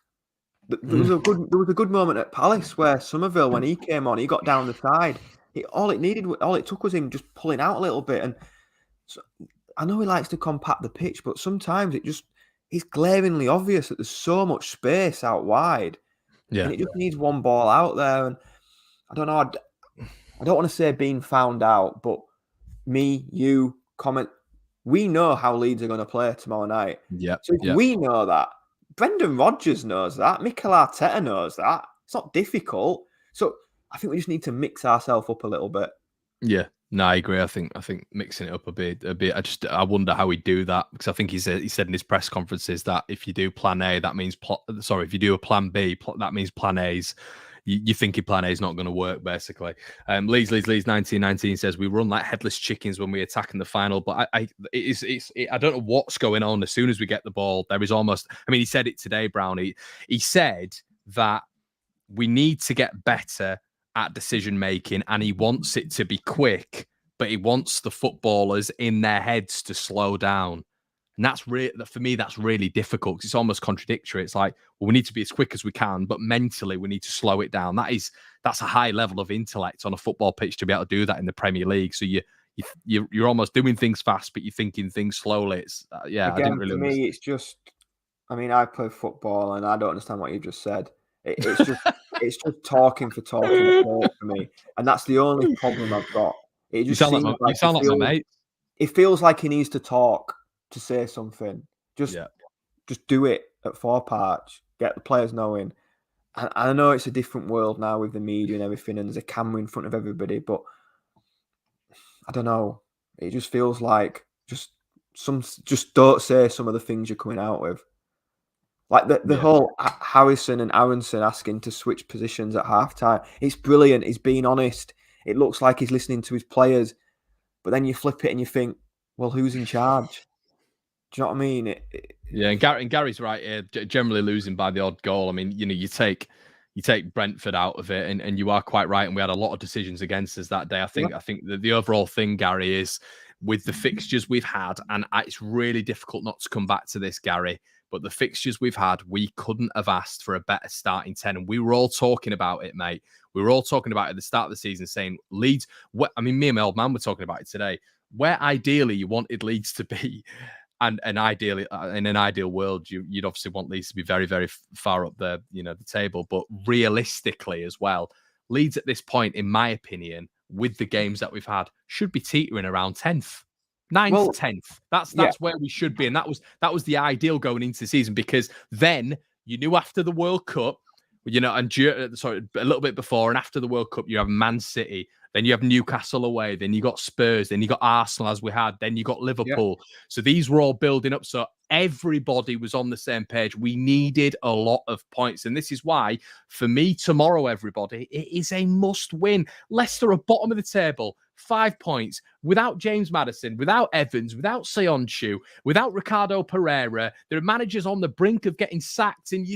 There was a good moment at Palace where Somerville, when he came on, he got down the side. All it took was him just pulling out a little bit. And so, I know he likes to compact the pitch, but sometimes it's glaringly obvious that there's so much space out wide. Yeah. And it just needs one ball out there. And I don't know, I don't want to say being found out, but me, you, comment, we know how Leeds are going to play tomorrow night. Yeah. So if we know that, Brendan Rodgers knows that, Mikel Arteta knows that. It's not difficult. So I think we just need to mix ourselves up a little bit. Yeah. No, I agree. I think mixing it up a bit. I wonder how he'd do that, because I think he said in his press conferences that if you do plan A, that means if you do a plan B, that means plan A's. You thinking plan A is not going to work, basically. Leeds 1919 says we run like headless chickens when we attack in the final, but I don't know what's going on. As soon as we get the ball, there is almost. I mean, he said it today, Brownie. He said that we need to get better at decision making, and he wants it to be quick, but he wants the footballers in their heads to slow down. And that's for me, that's really difficult, because it's almost contradictory. It's like, well, we need to be as quick as we can, but mentally we need to slow it down. That's a high level of intellect on a football pitch to be able to do that in the Premier League. So you're almost doing things fast, but you're thinking things slowly. It's Again, I didn't really. For me, it's just. I mean, I play football, and I don't understand what you just said. It's just talking for talking for me, and that's the only problem I've got. It just you sound like my mate. It feels like he needs to talk to say something. Just do it at 4 parts. Get the players knowing. And I know it's a different world now with the media and everything, and there's a camera in front of everybody, but I don't know. It just feels like just don't say some of the things you're coming out with. Like the whole Harrison and Aronson asking to switch positions at halftime. It's brilliant. He's being honest. It looks like he's listening to his players. But then you flip it and you think, well, who's in charge? Do you know what I mean? And Gary's right here. Generally losing by the odd goal. I mean, you know, you take Brentford out of it, and you are quite right. And we had a lot of decisions against us that day. I think the overall thing, Gary, is with the fixtures we've had, and it's really difficult not to come back to this, Gary. But the fixtures we've had, we couldn't have asked for a better starting 10. And we were all talking about it, mate. We were all talking about it at the start of the season, saying Leeds, me and my old man were talking about it today, where ideally you wanted Leeds to be. And ideally, in an ideal world, you'd obviously want Leeds to be very, very far up the table. But realistically as well, Leeds at this point, in my opinion, with the games that we've had, should be teetering around 10th. 9th, Well, 10th. That's yeah. where we should be. And that was the ideal going into the season, because then you knew after the World Cup, and a little bit before and after the World Cup, you have Man City, then you have Newcastle away, then you got Spurs, then you got Arsenal as we had, then you got Liverpool. Yeah. So these were all building up. So everybody was on the same page. We needed a lot of points. And this is why, for me, tomorrow, everybody, it is a must win. Leicester are bottom of the table, 5 points, without James Maddison, without Evans, without Sionchu, without Ricardo Pereira. There are managers on the brink of getting sacked. And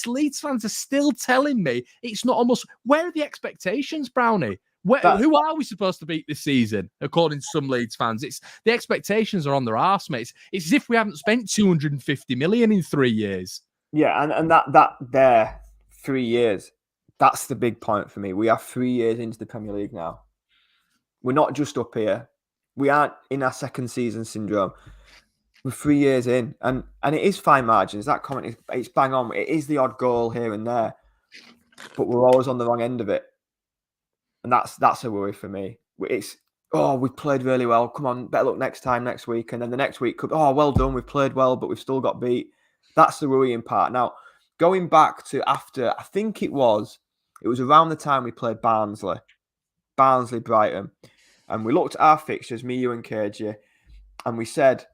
Leeds fans are still telling me it's not almost. Where are the expectations, Brownie? Who are we supposed to beat this season, according to some Leeds fans? It's the expectations are on their arse, mates. It's as if we haven't spent 250 million in 3 years. Yeah, and that there 3 years, that's the big point for me. We are 3 years into the Premier League now. We're not just up here. We aren't in our second season syndrome. We're 3 years in, and it is fine margins. That comment it's bang on. It is the odd goal here and there, but we're always on the wrong end of it. And that's a worry for me. It's, we played really well. Come on, better luck next week. And then the next week could, well done. We've played well, but we've still got beat. That's the worrying part. Now, going back to after, I think it was around the time we played Barnsley, Brighton. And we looked at our fixtures, me, you and KJ, and we said,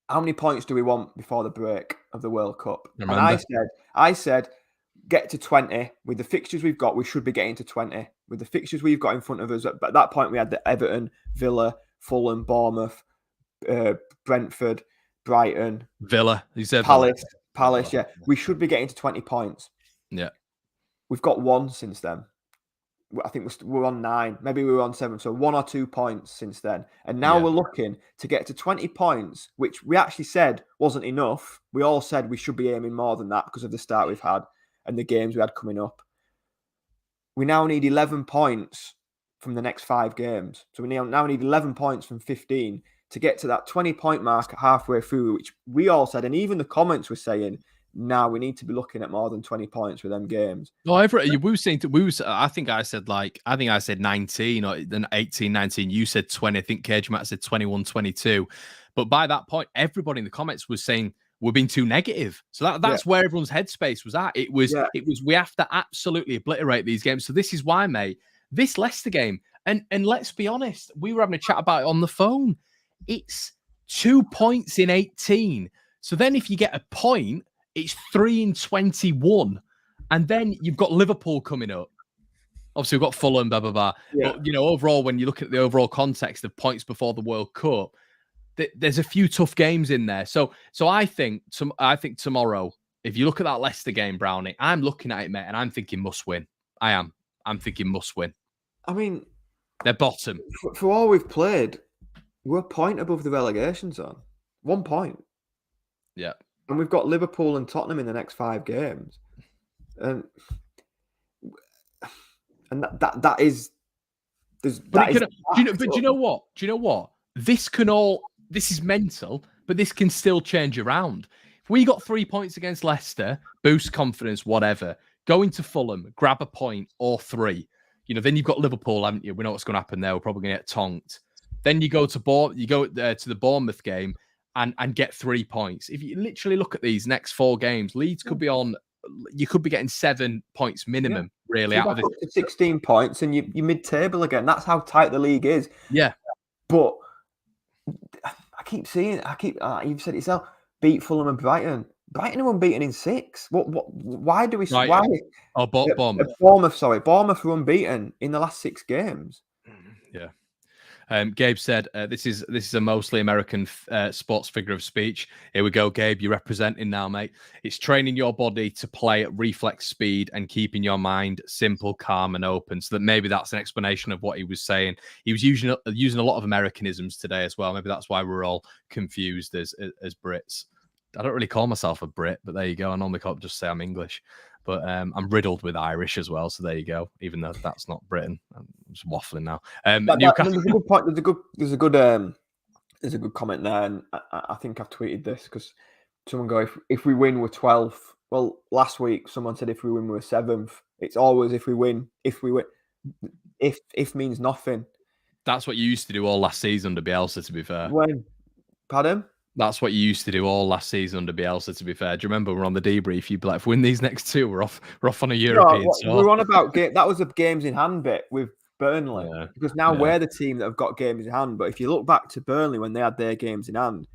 how many points do we want before the break of the World Cup? And I said, get to 20. With the fixtures we've got, we should be getting to 20. With the fixtures we've got in front of us, at that point we had the Everton, Villa, Fulham, Bournemouth, Brentford, Brighton, Villa. You said Palace. Yeah, we should be getting to 20 points. Yeah, we've got 1 since then. I think we're on 9. Maybe we were on 7. So 1 or 2 points since then. And now we're looking to get to 20 points, which we actually said wasn't enough. We all said we should be aiming more than that because of the start we've had and the games we had coming up. We now need 11 points from the next 5 games. So we now need 11 points from 15 to get to that 20-point mark halfway through, which we all said, and even the comments were saying, now we need to be looking at more than 20 points for them games. No, I think I said 19 or then 18, 19. You said 20. I think Cage Matt said 21, 22. But by that point, everybody in the comments was saying we're being too negative. So that's where everyone's headspace was at. It was we have to absolutely obliterate these games. So this is why, mate, this Leicester game, and let's be honest, we were having a chat about it on the phone. It's 2 points in 18. So then if you get a point, it's 3 in 21. And then you've got Liverpool coming up. Obviously, we've got Fulham, blah, blah, blah. Yeah. But, overall, when you look at the overall context of points before the World Cup, there's a few tough games in there. So I think tomorrow, if you look at that Leicester game, Brownie, I'm looking at it, mate, and I'm thinking must win. I am. I'm thinking must win. I mean, they're bottom. For all we've played, we're a point above the relegation zone. 1 point. Yeah. And we've got Liverpool and Tottenham in the next 5 games. And that is... Do you know what? This is mental, but this can still change around. If we got 3 points against Leicester, boost confidence, whatever, go into Fulham, grab a point or 3. Then you've got Liverpool, haven't you? We know what's going to happen there. We're probably going to get tonked. Then you go to the Bournemouth game and get 3 points. If you literally look at these next 4 games, Leeds could be on. You could be getting 7 points minimum, really, so out of this. Up to 16 points, and you're mid-table again. That's how tight the league is. Yeah, but I keep seeing. You've said it yourself. Beat Fulham and Brighton. Brighton were unbeaten in 6. Why do we? Right. Why? Oh, Bournemouth. Bournemouth. Sorry, Bournemouth were unbeaten in the last 6 games. Yeah. Gabe said, this is a mostly American sports figure of speech. Here we go, Gabe. You're representing now, mate. It's training your body to play at reflex speed and keeping your mind simple, calm, and open. So that maybe that's an explanation of what he was saying. He was using a lot of Americanisms today as well. Maybe that's why we're all confused as Brits. I don't really call myself a Brit, but there you go. I normally can't just say I'm English. But I'm riddled with Irish as well, so there you go. Even though that's not Britain, I'm just waffling now. There's a good point. There's a good comment there, and I think I've tweeted this because someone go, if we win, we're 12th. Well, last week someone said if we win, we're 7th. It's always if we win. If we win, if means nothing. That's what you used to do all last season under Bielsa, to be fair. When? Pardon? That's what you used to do all last season under Bielsa, to be fair. Do you remember we're on the debrief? You'd be like, if we win these next two, we're off on a European tour. We're on about that was the games in hand bit with Burnley. Yeah. Because now we're the team that have got games in hand. But if you look back to Burnley when they had their games in hand,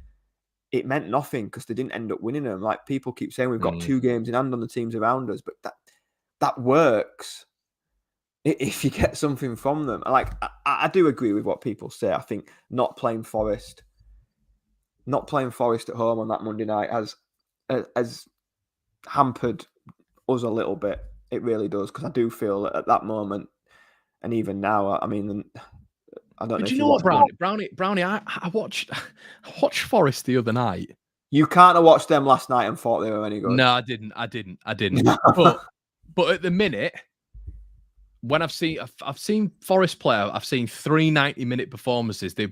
it meant nothing because they didn't end up winning them. Like people keep saying we've got 2 games in hand on the teams around us, but that works if you get something from them. Like I do agree with what people say. I think not playing Forest at home on that Monday night has hampered us a little bit. It really does, because I do feel that at that moment, and even now, I mean, I don't know. Do you know what, Brownie? I watched Forest the other night. You can't have watched them last night and thought they were any good. No, I didn't. but at the minute, when I've seen Forest play, I've seen 3 90-minute performances. They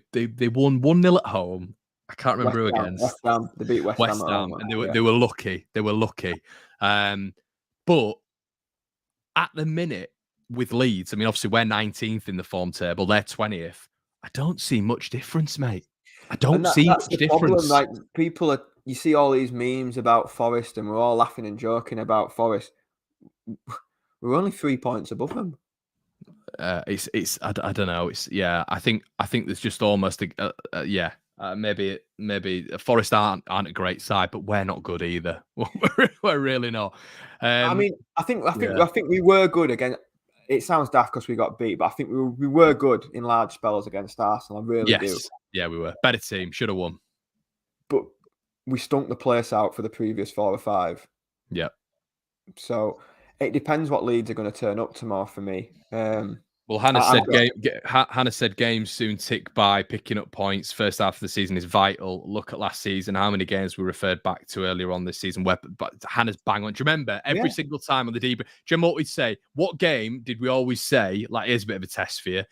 won 1-0 at home. I can't remember who against. West Ham. They beat West Ham at home, and they were lucky. They were lucky. But at the minute with Leeds, I mean, obviously we're 19th in the form table. They're 20th. I don't see much difference, mate. I don't see much difference. Like you see all these memes about Forest, and we're all laughing and joking about Forest. We're only 3 points above them. I don't know. I think there's just almost maybe Forest aren't a great side, but we're not good either. We're really not. I mean, I think we were good again. It sounds daft because we got beat, but I think we were good in large spells against Arsenal. I really do. Yeah, we were better team. Should have won, but we stunk the place out for the previous 4 or 5. Yeah. So it depends what Leeds are going to turn up tomorrow for me. Well, Hannah said games soon tick by. Picking up points first half of the season is vital. Look at last season, how many games we referred back to earlier on this season. But Hannah's bang on. Do you remember every single time on the debrief? Do you remember what we'd say? What game did we always say? Like, here's a bit of a test for you.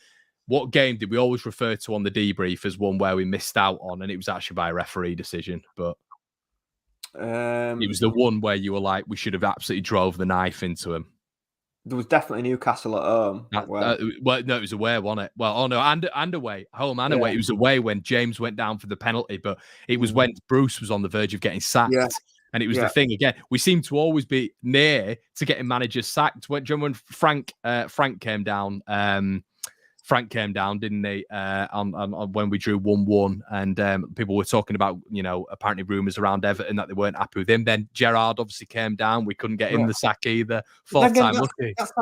What game did we always refer to on the debrief as one where we missed out on, and it was actually by a referee decision? But it was the one where you were like, we should have absolutely drove the knife into him. There was definitely Newcastle at home. Well, no, it was away, wasn't it? Well, and away, home and away. It was away when James went down for the penalty, but it was when Bruce was on the verge of getting sacked. Yeah. And it was the thing again. We seem to always be near to getting managers sacked. Do you remember when Frank came down? Frank came down, didn't he? On when we drew 1-1, and people were talking about, apparently rumours around Everton that they weren't happy with him. Then Gerrard obviously came down. We couldn't get him the sack either. Fourth time lucky. There's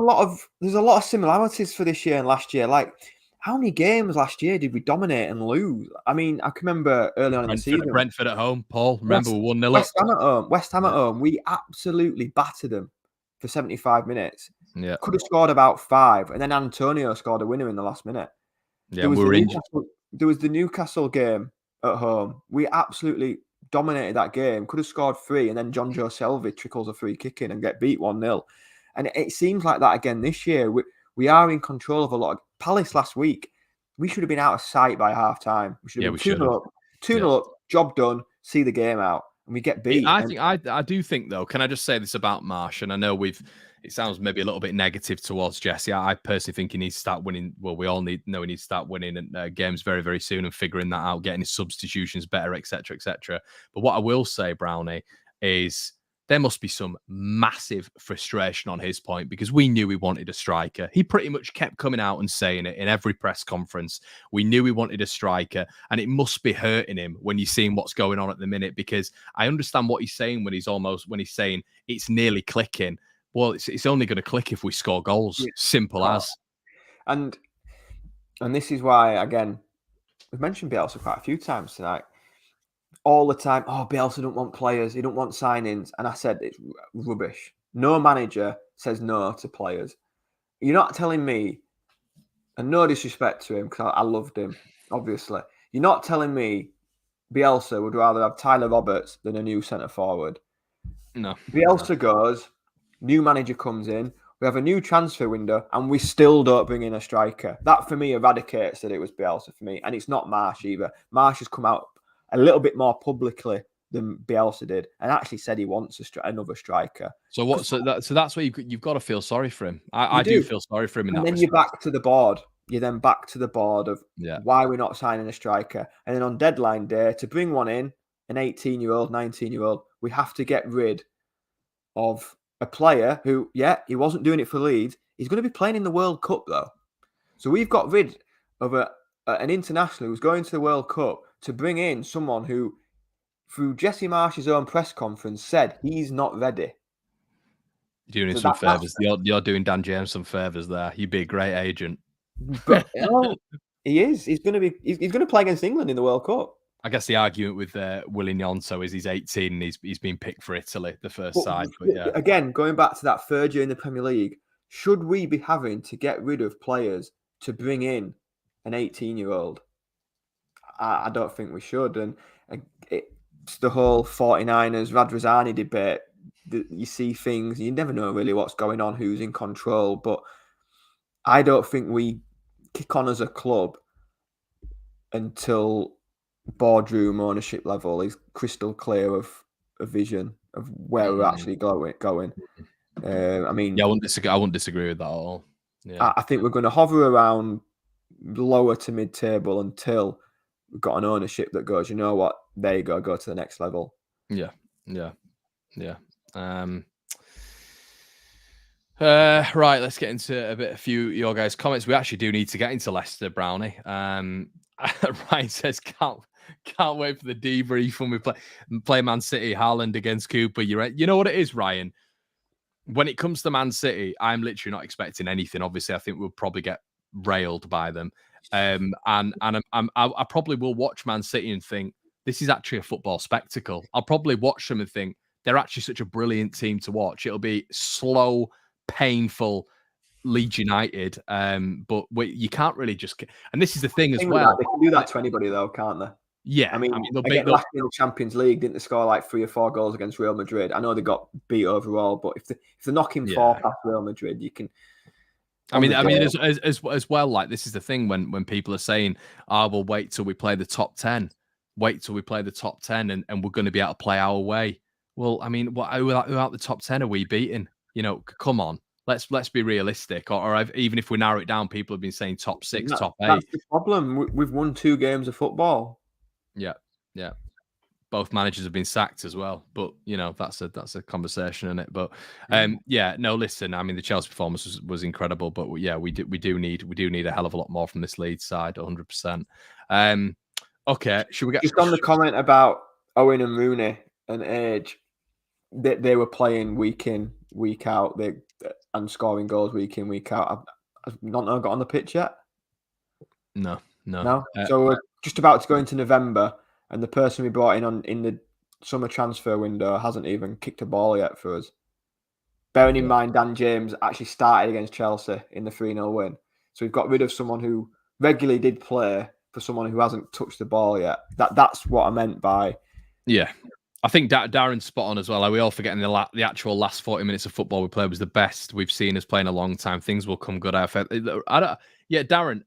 a lot of similarities for this year and last year. Like, how many games last year did we dominate and lose? I mean, I can remember early on in the season. Brentford at home, Paul. Remember we 1-0 up. West Ham at home. We absolutely battered them for 75 minutes. Yeah, could have scored about 5, and then Antonio scored a winner in the last minute. Yeah, there was the Newcastle game at home. We absolutely dominated that game. Could have scored 3, and then John Joe Selvey trickles a free kick in and get beat 1-0. And it seems like that again this year. We are in control of a lot. Palace last week, we should have been out of sight by half time. We should have been 2-0 up, job done, see the game out, and we get beat. I do think though. Can I just say this about Marsh? And I know it sounds maybe a little bit negative towards Jesse. I personally think he needs to start winning. Well, we all know he needs to start winning games very, very soon and figuring that out, getting his substitutions better, etc., etc. But what I will say, Brownie, is there must be some massive frustration on his point, because we knew he wanted a striker. He pretty much kept coming out and saying it in every press conference. We knew he wanted a striker, and it must be hurting him when you're seeing what's going on at the minute, because I understand what he's saying when he's saying it's nearly clicking. Well, it's only going to click if we score goals. Yeah. Simple as. And this is why, again, we've mentioned Bielsa quite a few times tonight. All the time, Bielsa don't want players. He don't want signings. And I said, it's rubbish. No manager says no to players. You're not telling me, and no disrespect to him, because I loved him, obviously. You're not telling me Bielsa would rather have Tyler Roberts than a new centre forward. No. Bielsa goes... New manager comes in, we have a new transfer window, and we still don't bring in a striker. That, for me, eradicates that it was Bielsa for me. And it's not Marsh either. Marsh has come out a little bit more publicly than Bielsa did, and actually said he wants another striker. So that's where you've got to feel sorry for him. I do feel sorry for him in that. And then you're back to the board. you're then back to the board of why we're not signing a striker. And then on deadline day, to bring one in, an 18-year-old, 19-year-old, we have to get rid of a player who, he wasn't doing it for Leeds. He's going to be playing in the World Cup, though. So we've got rid of an international who's going to the World Cup to bring in someone who, through Jesse Marsh's own press conference, said he's not ready. Doing him some favours. You're doing Dan James some favours there. You'd be a great agent. But he is. He's going to play against England in the World Cup. I guess the argument with Willie Nyonso is he's 18 and he's been picked for Italy, the first side. But again, going back to that third year in the Premier League, should we be having to get rid of players to bring in an 18-year-old? I don't think we should. And it's the whole 49ers Radrizzani debate. You see things, you never know really what's going on, who's in control. But I don't think we kick on as a club until boardroom ownership level is crystal clear of a vision of where we're actually going. I wouldn't disagree with that at all. Yeah. I think we're going to hover around lower to mid-table until we've got an ownership that goes, you know what, there you go to the next level. Yeah. Right, let's get into a few of your guys' comments. We actually do need to get into Leicester, Brownie. Ryan says, can't wait for the debrief when we play Man City, Haaland against Cooper. You know what it is, Ryan? When it comes to Man City, I'm literally not expecting anything. Obviously, I think we'll probably get railed by them. And I probably will watch Man City and think, this is actually a football spectacle. I'll probably watch them and think, they're actually such a brilliant team to watch. It'll be slow, painful Leeds United. But you can't really just... And this is the thing as well. They can do that to anybody, though, can't they? Yeah. I mean last year in the Champions League, didn't they score like 3 or 4 goals against Real Madrid? I know they got beat overall, but if they're knocking 4 past Real Madrid, you can... I mean, as well, like, this is the thing when people are saying, we'll wait till we play the top 10. Wait till we play the top 10 and we're going to be able to play our way. Well, I mean, who out the top 10 are we beating? You know, come on. Let's be realistic. Or even if we narrow it down, people have been saying top 6, top 8. That's the problem. We've won 2 games of football. Yeah. Both managers have been sacked as well, but you know that's a conversation, isn't it? But listen. I mean, the Chelsea performance was incredible, but we do need a hell of a lot more from this Leeds side, 100%. Okay, should we get just on the comment about Owen and Rooney and age? They were playing week in, week out, and scoring goals week in, week out. I've not got on the pitch yet. No. So we're just about to go into November, and the person we brought in the summer transfer window hasn't even kicked a ball yet for us. Bearing in mind, Dan James actually started against Chelsea in the 3-0 win. So we've got rid of someone who regularly did play for someone who hasn't touched the ball yet. That's what I meant by... Yeah. I think Darren's spot on as well. Like, we all forgetting the actual last 40 minutes of football we played was the best we've seen us play in a long time. Things will come good out of it. Darren,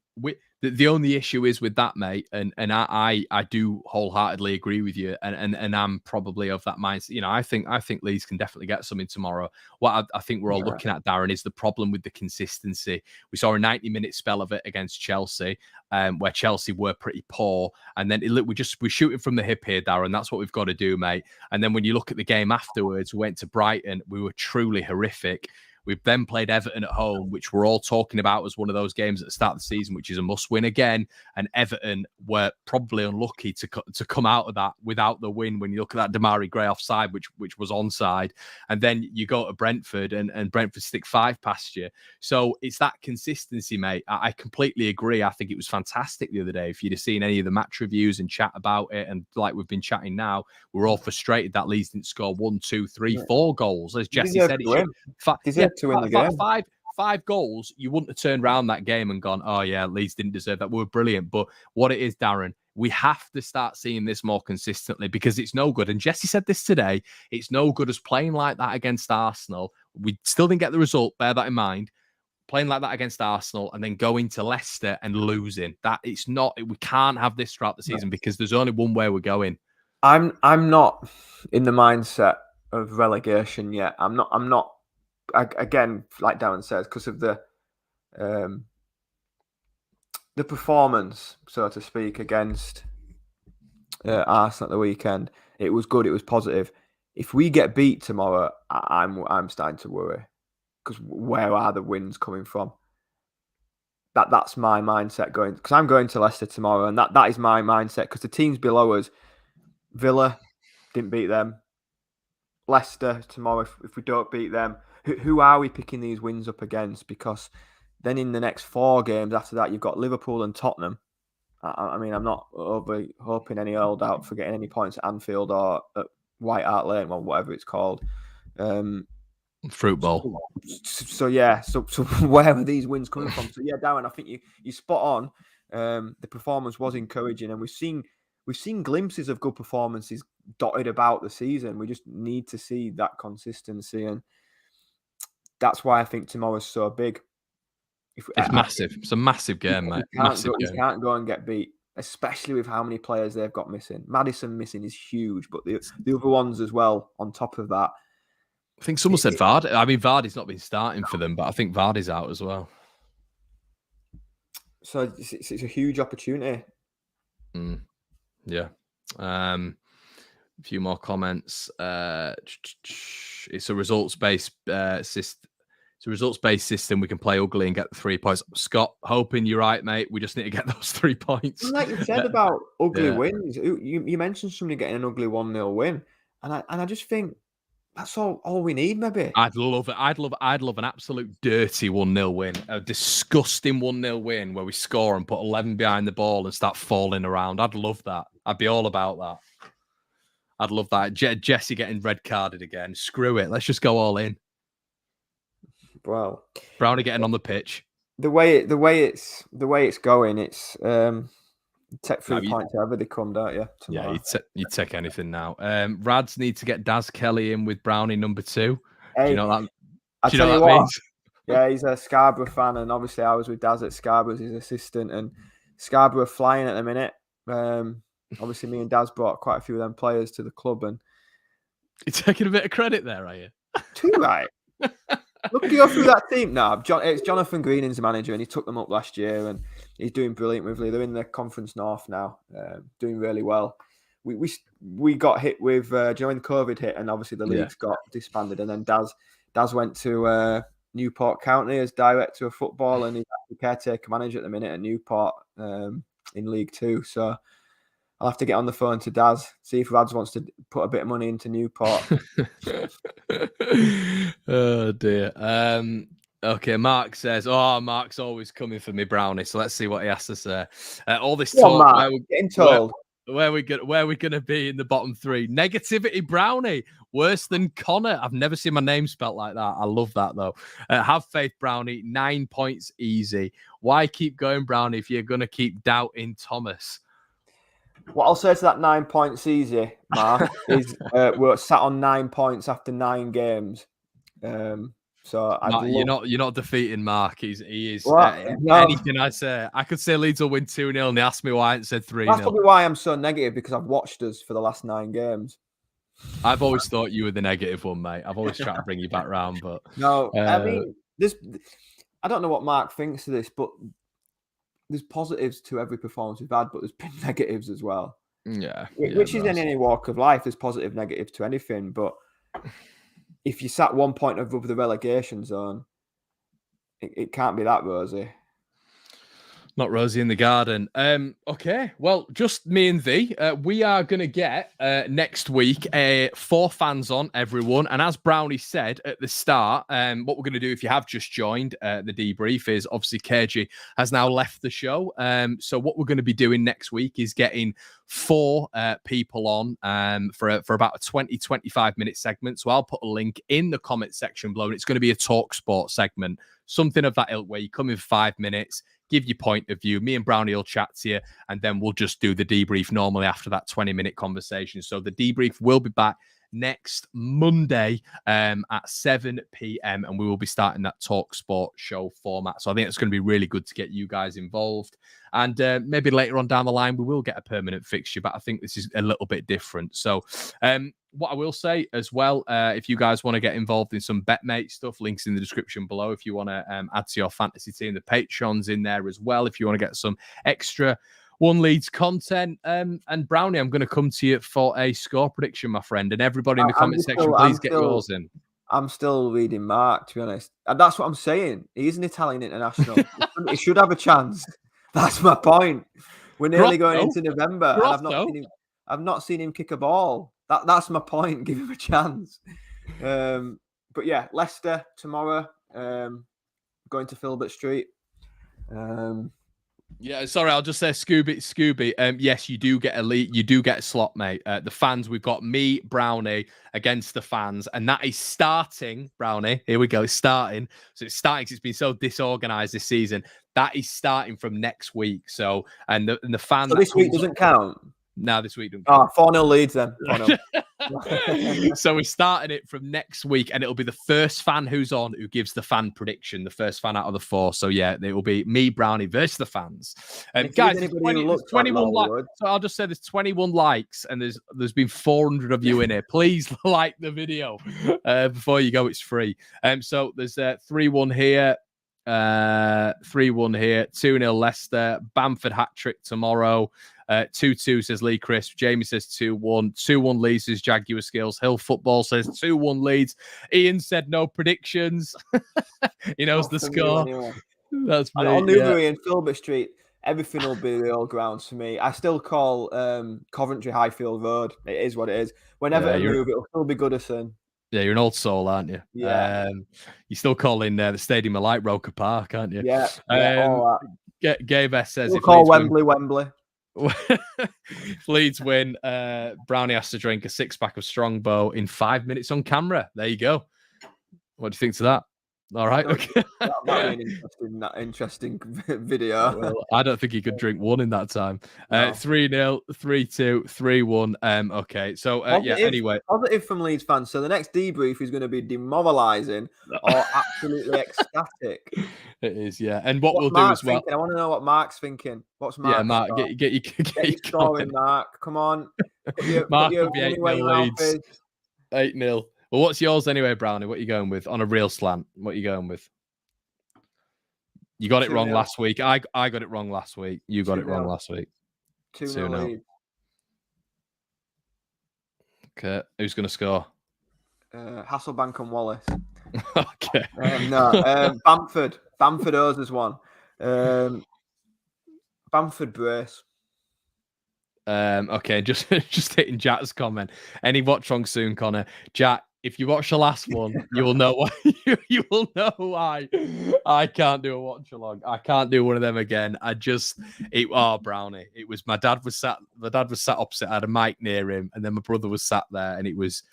the only issue is with that, mate, and I do wholeheartedly agree with you, and I'm probably of that mindset. You know, I think Leeds can definitely get something tomorrow. What I think we're all looking at, Darren, is the problem with the consistency. We saw a 90-minute spell of it against Chelsea, where Chelsea were pretty poor, and then we're shooting from the hip here, Darren. That's what we've got to do, mate. And then when you look at the game afterwards, we went to Brighton. We were truly horrific. We've then played Everton at home, which we're all talking about as one of those games at the start of the season, which is a must-win again. And Everton were probably unlucky to come out of that without the win. When you look at that Damari Gray offside, which was onside, and then you go to Brentford and Brentford stick 5 past you. So it's that consistency, mate. I completely agree. I think it was fantastic the other day. If you'd have seen any of the match reviews and chat about it, and like we've been chatting now, we're all frustrated that Leeds didn't score 1, 2, 3, 4 goals. As Jesse said, to win the game. 5 goals, you wouldn't have turned around that game and gone, oh yeah, Leeds didn't deserve that. We were brilliant. But what it is, Darren, we have to start seeing this more consistently, because it's no good. And Jesse said this today, it's no good us playing like that against Arsenal. We still didn't get the result, bear that in mind. Playing like that against Arsenal and then going to Leicester and losing. We can't have this throughout the season, because there's only one way we're going. I'm not in the mindset of relegation yet. I'm not. Again, like Darren says, because of the the performance, so to speak, against Arsenal at the weekend, it was good. It was positive. If we get beat tomorrow, I'm starting to worry, because where are the wins coming from? That's my mindset going, because I'm going to Leicester tomorrow, and that is my mindset, because the teams below us, Villa didn't beat them. Leicester tomorrow, if we don't beat them, who are we picking these wins up against? Because then in the next 4 games after that, you've got Liverpool and Tottenham. I mean, I'm not hoping any old out for getting any points at Anfield or at White Hart Lane, well, whatever it's called. Fruit Bowl. So where are these wins coming from? So yeah, Darren, I think you spot on. The performance was encouraging, and we've seen glimpses of good performances dotted about the season. We just need to see that consistency, and that's why I think tomorrow's so big. It's massive. It's a massive game, mate. You can't go and get beat, especially with how many players they've got missing. Maddison missing is huge, but the other ones as well on top of that. I think someone said Vardy. I mean, Vardy's not been starting for them, but I think Vardy's out as well. So it's a huge opportunity. Yeah. A few more comments. It's a results-based system. It's a results-based system. We can play ugly and get the 3 points. Scott, hoping you're right, mate. We just need to get those 3 points. Like you said about ugly wins, you mentioned somebody getting an ugly 1-0 win, and I just think that's all we need, maybe. I'd love it. I'd love an absolute dirty 1-0 win, a disgusting 1-0 win where we score and put 11 behind the ball and start falling around. I'd love that. I'd be all about that. I'd love that. Jesse getting red carded again. Screw it. Let's just go all in. Well, Brownie getting on the pitch. The way it's going, it's take 3 points however they come, don't you? Tomorrow. Yeah, you take anything now. Rads need to get Daz Kelly in with Brownie number 2. Hey, do you know what that? That means? Yeah, he's a Scarborough fan, and obviously I was with Daz at Scarborough as his assistant, and Scarborough are flying at the minute. Obviously, me and Daz brought quite a few of them players to the club, and you're taking a bit of credit there, are you? Too right. Look, go through that team now. It's Jonathan Greening's the manager, and he took them up last year, and he's doing brilliant with Lee. They're in the Conference North now, doing really well. We got hit with during the COVID hit, and obviously the leagues got disbanded, and then Daz went to Newport County as director of football, and he's the caretaker manager at the minute at Newport in League 2. So I'll have to get on the phone to Daz, see if Rads wants to put a bit of money into Newport. Oh, dear. Okay, Mark says, Mark's always coming for me, Brownie. So let's see what he has to say. All this talk, Mark, getting told. Where we going to be in the bottom 3? Negativity, Brownie. Worse than Connor. I've never seen my name spelt like that. I love that, though. Have faith, Brownie. 9 points easy. Why keep going, Brownie, if you're going to keep doubting Thomas? What I'll say to that 9 points easy, Mark, is we're sat on 9 points after 9 games. So Mark, you're not defeating Mark. He is. No. Anything I say, I could say Leeds will win 2-0, and they asked me why I said 3-0. That's probably why I'm so negative, because I've watched us for the last 9 games. I've always thought you were the negative one, mate. I've always tried to bring you back round, but no. I mean, I don't know what Mark thinks of this, but there's positives to every performance we've had, but there's been negatives as well. Yeah. Which is in any walk of life. There's positive, negative to anything. But if you sat 1 point above the relegation zone, it can't be that rosy. Not rosy in the garden. Okay, well, just me and thee. We are going to get next week 4 fans on, everyone. And as Brownie said at the start, what we're going to do, if you have just joined the debrief, is obviously KG has now left the show. So what we're going to be doing next week is getting 4 people on for about a 20-25 minute segment. So I'll put a link in the comment section below, and it's going to be a talk sport segment, something of that ilk, where you come in 5 minutes, give your point of view. Me and Brownie will chat to you, and then we'll just do the debrief normally after that 20-minute conversation. So the debrief will be back next Monday at 7 p.m. and we will be starting that Talk Sport show format. So I think it's going to be really good to get you guys involved. And maybe later on down the line, we will get a permanent fixture, but I think this is a little bit different. So what I will say as well, if you guys want to get involved in some BetMate stuff, links in the description below. If you want to add to your fantasy team, the Patreon's in there as well. If you want to get some extra One Leeds content. And Brownie, I'm going to come to you for a score prediction, my friend. And everybody in the comment section, please get yours in. I'm still reading Mark, to be honest. And that's what I'm saying. He's an Italian international. He should have a chance. That's my point. We're nearly going into November, and I've not seen him kick a ball. That's my point. Give him a chance. But yeah, Leicester tomorrow. Going to Filbert Street. Yeah, sorry, I'll just say Scooby. Yes, you do get a slot, mate. The fans, we've got me, Brownie, against the fans, and that is starting, Brownie. Here we go, it's starting. So it's starting because it's been so disorganized this season. That is starting from next week. So and the fans. So this week doesn't count. No, this week doesn't count. 4-0 Leeds then. 4-0. So we're starting it from next week, and it'll be the first fan who's on who gives the fan prediction, the first fan out of the 4. So yeah, it will be me, Brownie, versus the fans. Guys, there's 21 likes. So I'll just say there's 21 likes, and there's been 400 of you in here. Please like the video before you go. It's free. So there's 3-1 here. 3-1 here, 2-0 Leicester, Bamford hat trick tomorrow, 2-2 says Lee Crisp, Jamie says 2-1, 2-1 Leeds says Jaguar Skills, Hill Football says 2-1 Leeds, Ian said no predictions. He knows the score. Anyway. That's me. On Newbury and Filbert Street, everything will be the old grounds for me. I still call Coventry Highfield Road. It is what it is. Whenever I move, it'll still be Goodison. Yeah, you're an old soul, aren't you? Yeah. You still call in the Stadium of Light Roker Park, aren't you? Yeah. Gabe S says if call Wembley. If Leeds win, Brownie has to drink a 6-pack of Strongbow in 5 minutes on camera. There you go. What do you think to that? All right. Okay. That might be an interesting video. Well, I don't think he could drink one in that time. 3-0, 3-2, 3-1. Okay. So, anyway. Positive from Leeds fans. So the next debrief is going to be demoralising or absolutely ecstatic. It is, yeah. And what we'll do as well. I want to know what Mark's thinking. What's Mark? Yeah, Mark, get your scoring, Mark. Come on. Mark will be 8-0 Leeds. 8-0. Well, what's yours anyway, Brownie? What are you going with on a real slant? What are you going with? You got it wrong last week. I got it wrong last week. You got it wrong last week. 2-0. Okay, who's going to score? Hasselbank and Wallace. Okay. Bamford. Bamford owes us one. Bamford brace. Okay, just hitting Jack's comment. Any watch wrong soon, Connor? Jack, if you watch the last one, you will know why. You will know why I can't do a watch along. I can't do one of them again. Brownie. It was my dad was sat opposite. I had a mic near him, and then my brother was sat there, and it was.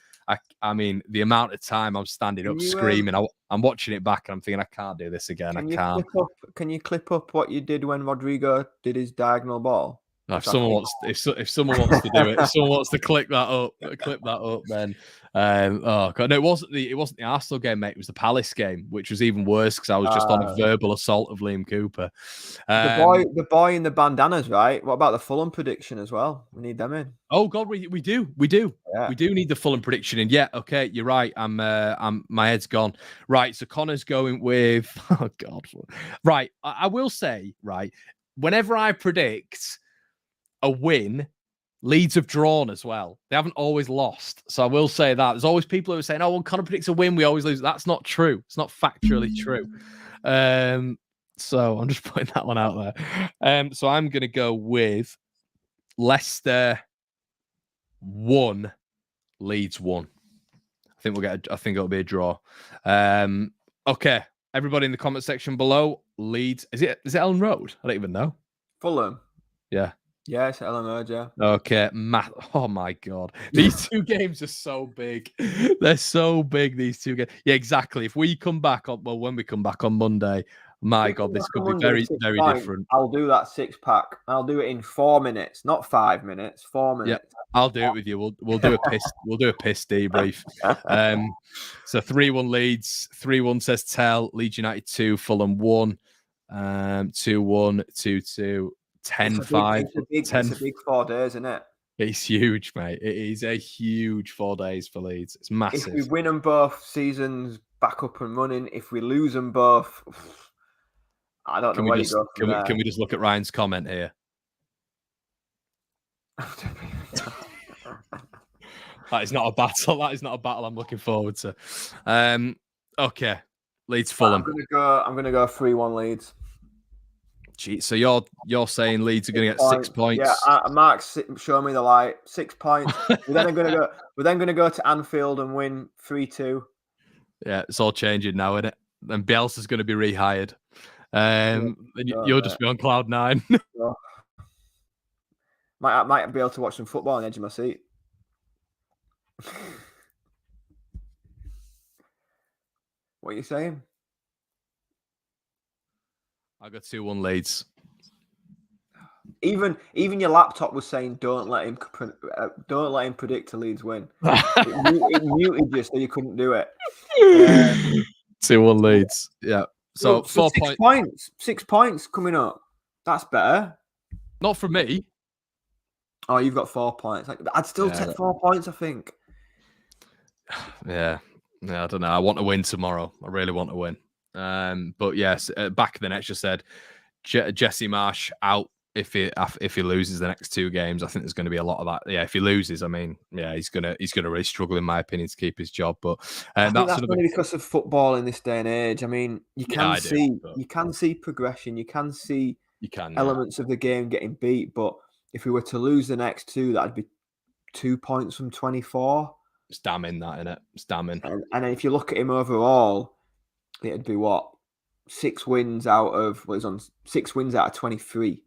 I mean, the amount of time I'm standing up screaming. I'm watching it back, and I'm thinking I can't do this again. I can't. Can you clip up what you did when Rodrigo did his diagonal ball? If someone wants to do it, if someone wants to clip that up, then oh god, no, it wasn't the Arsenal game, mate. It was the Palace game, which was even worse because I was just on a verbal assault of Liam Cooper. The boy in the bandanas, right? What about the Fulham prediction as well? We need them in. Oh god, we do. Yeah. We do need the Fulham prediction in. Yeah, okay, you're right. I'm my head's gone. Right, so Connor's going with oh god. Right, I will say, right, whenever I predict a win, Leeds have drawn as well. They haven't always lost. So I will say that. There's always people who are saying, oh, when Connor predicts a win, we always lose. That's not true. It's not factually true. So I'm just putting that one out there. So I'm going to go with Leicester 1, Leeds 1. I think it'll be a draw. Okay. Everybody in the comment section below, Leeds. Is it Ellen Road? I don't even know. Fulham. Yeah. Yeah, it's Ellen Road, yeah. Okay, oh my God. These two games are so big. They're so big, these two games. Yeah, exactly. If we come back when we come back on Monday, my God, this could be very, very different. I'll do that 6-pack. I'll do it in 4 minutes, not 5 minutes, 4 minutes. Yeah, I'll do it with you. We'll do a piss debrief. So 3-1 Leeds, 3-1 says Tell, Leeds United 2, Fulham 1, 2-1, 2-2. 10-5. It's a big 4 days, isn't it? It's huge, mate. It is a huge 4 days for Leeds. It's massive. If we win them both, seasons back up and running. If we lose them both, I don't know where you go from there. Can we just look at Ryan's comment here? That is not a battle. That is not a battle I'm looking forward to. Okay, Leeds Fulham. I'm gonna go 3-1 Leeds. Gee, so you're saying Leeds are going to get 6 points? Yeah, Mark, show me the light. 6 points. We're then going to go to Anfield and win 3-2. Yeah, it's all changing now, isn't it? And Bielsa's going to be rehired. You'll just be on cloud 9. Might be able to watch some football on the edge of my seat. What are you saying? I got 2-1 Leeds. Even your laptop was saying don't let him predict a Leeds win. it muted you so you couldn't do it. 2-1 Leeds. Yeah. So 4 points. 6 points coming up. That's better. Not for me. Oh, you've got 4 points. I'd still take 4 points, I think. Yeah, I don't know. I want to win tomorrow. I really want to win. But yes, back of the net just said Jesse Marsh out if he loses the next 2 games. I think there's going to be a lot of that. Yeah, if he loses, I mean, yeah, he's gonna really struggle in my opinion to keep his job. But that's only because of football in this day and age. I mean, you can see progression. You can see elements of the game getting beat. But if we were to lose the next 2, that'd be 2 points from 24. It's damning, that, innit? It's damning. And if you look at him overall, it'd be what? 6 wins out of 23.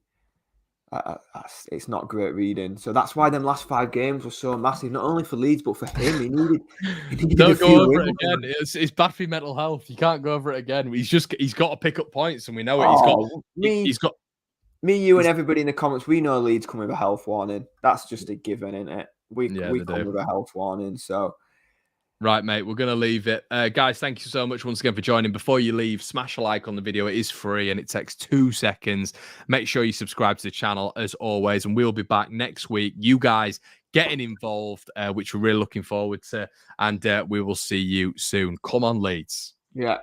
It's not great reading. So that's why them last 5 games were so massive, not only for Leeds but for him. He needed Don't go over it again. It's bad for your mental health. You can't go over it again. He's got to pick up points, and we know it. He's got me, you, and everybody in the comments. We know Leeds come with a health warning. That's just a given, isn't it? We come with a health warning. So. Right, mate, we're going to leave it. Guys, thank you so much once again for joining. Before you leave, smash a like on the video. It is free and it takes 2 seconds. Make sure you subscribe to the channel as always, and we'll be back next week. You guys getting involved, which we're really looking forward to, and we will see you soon. Come on, Leeds. Yeah.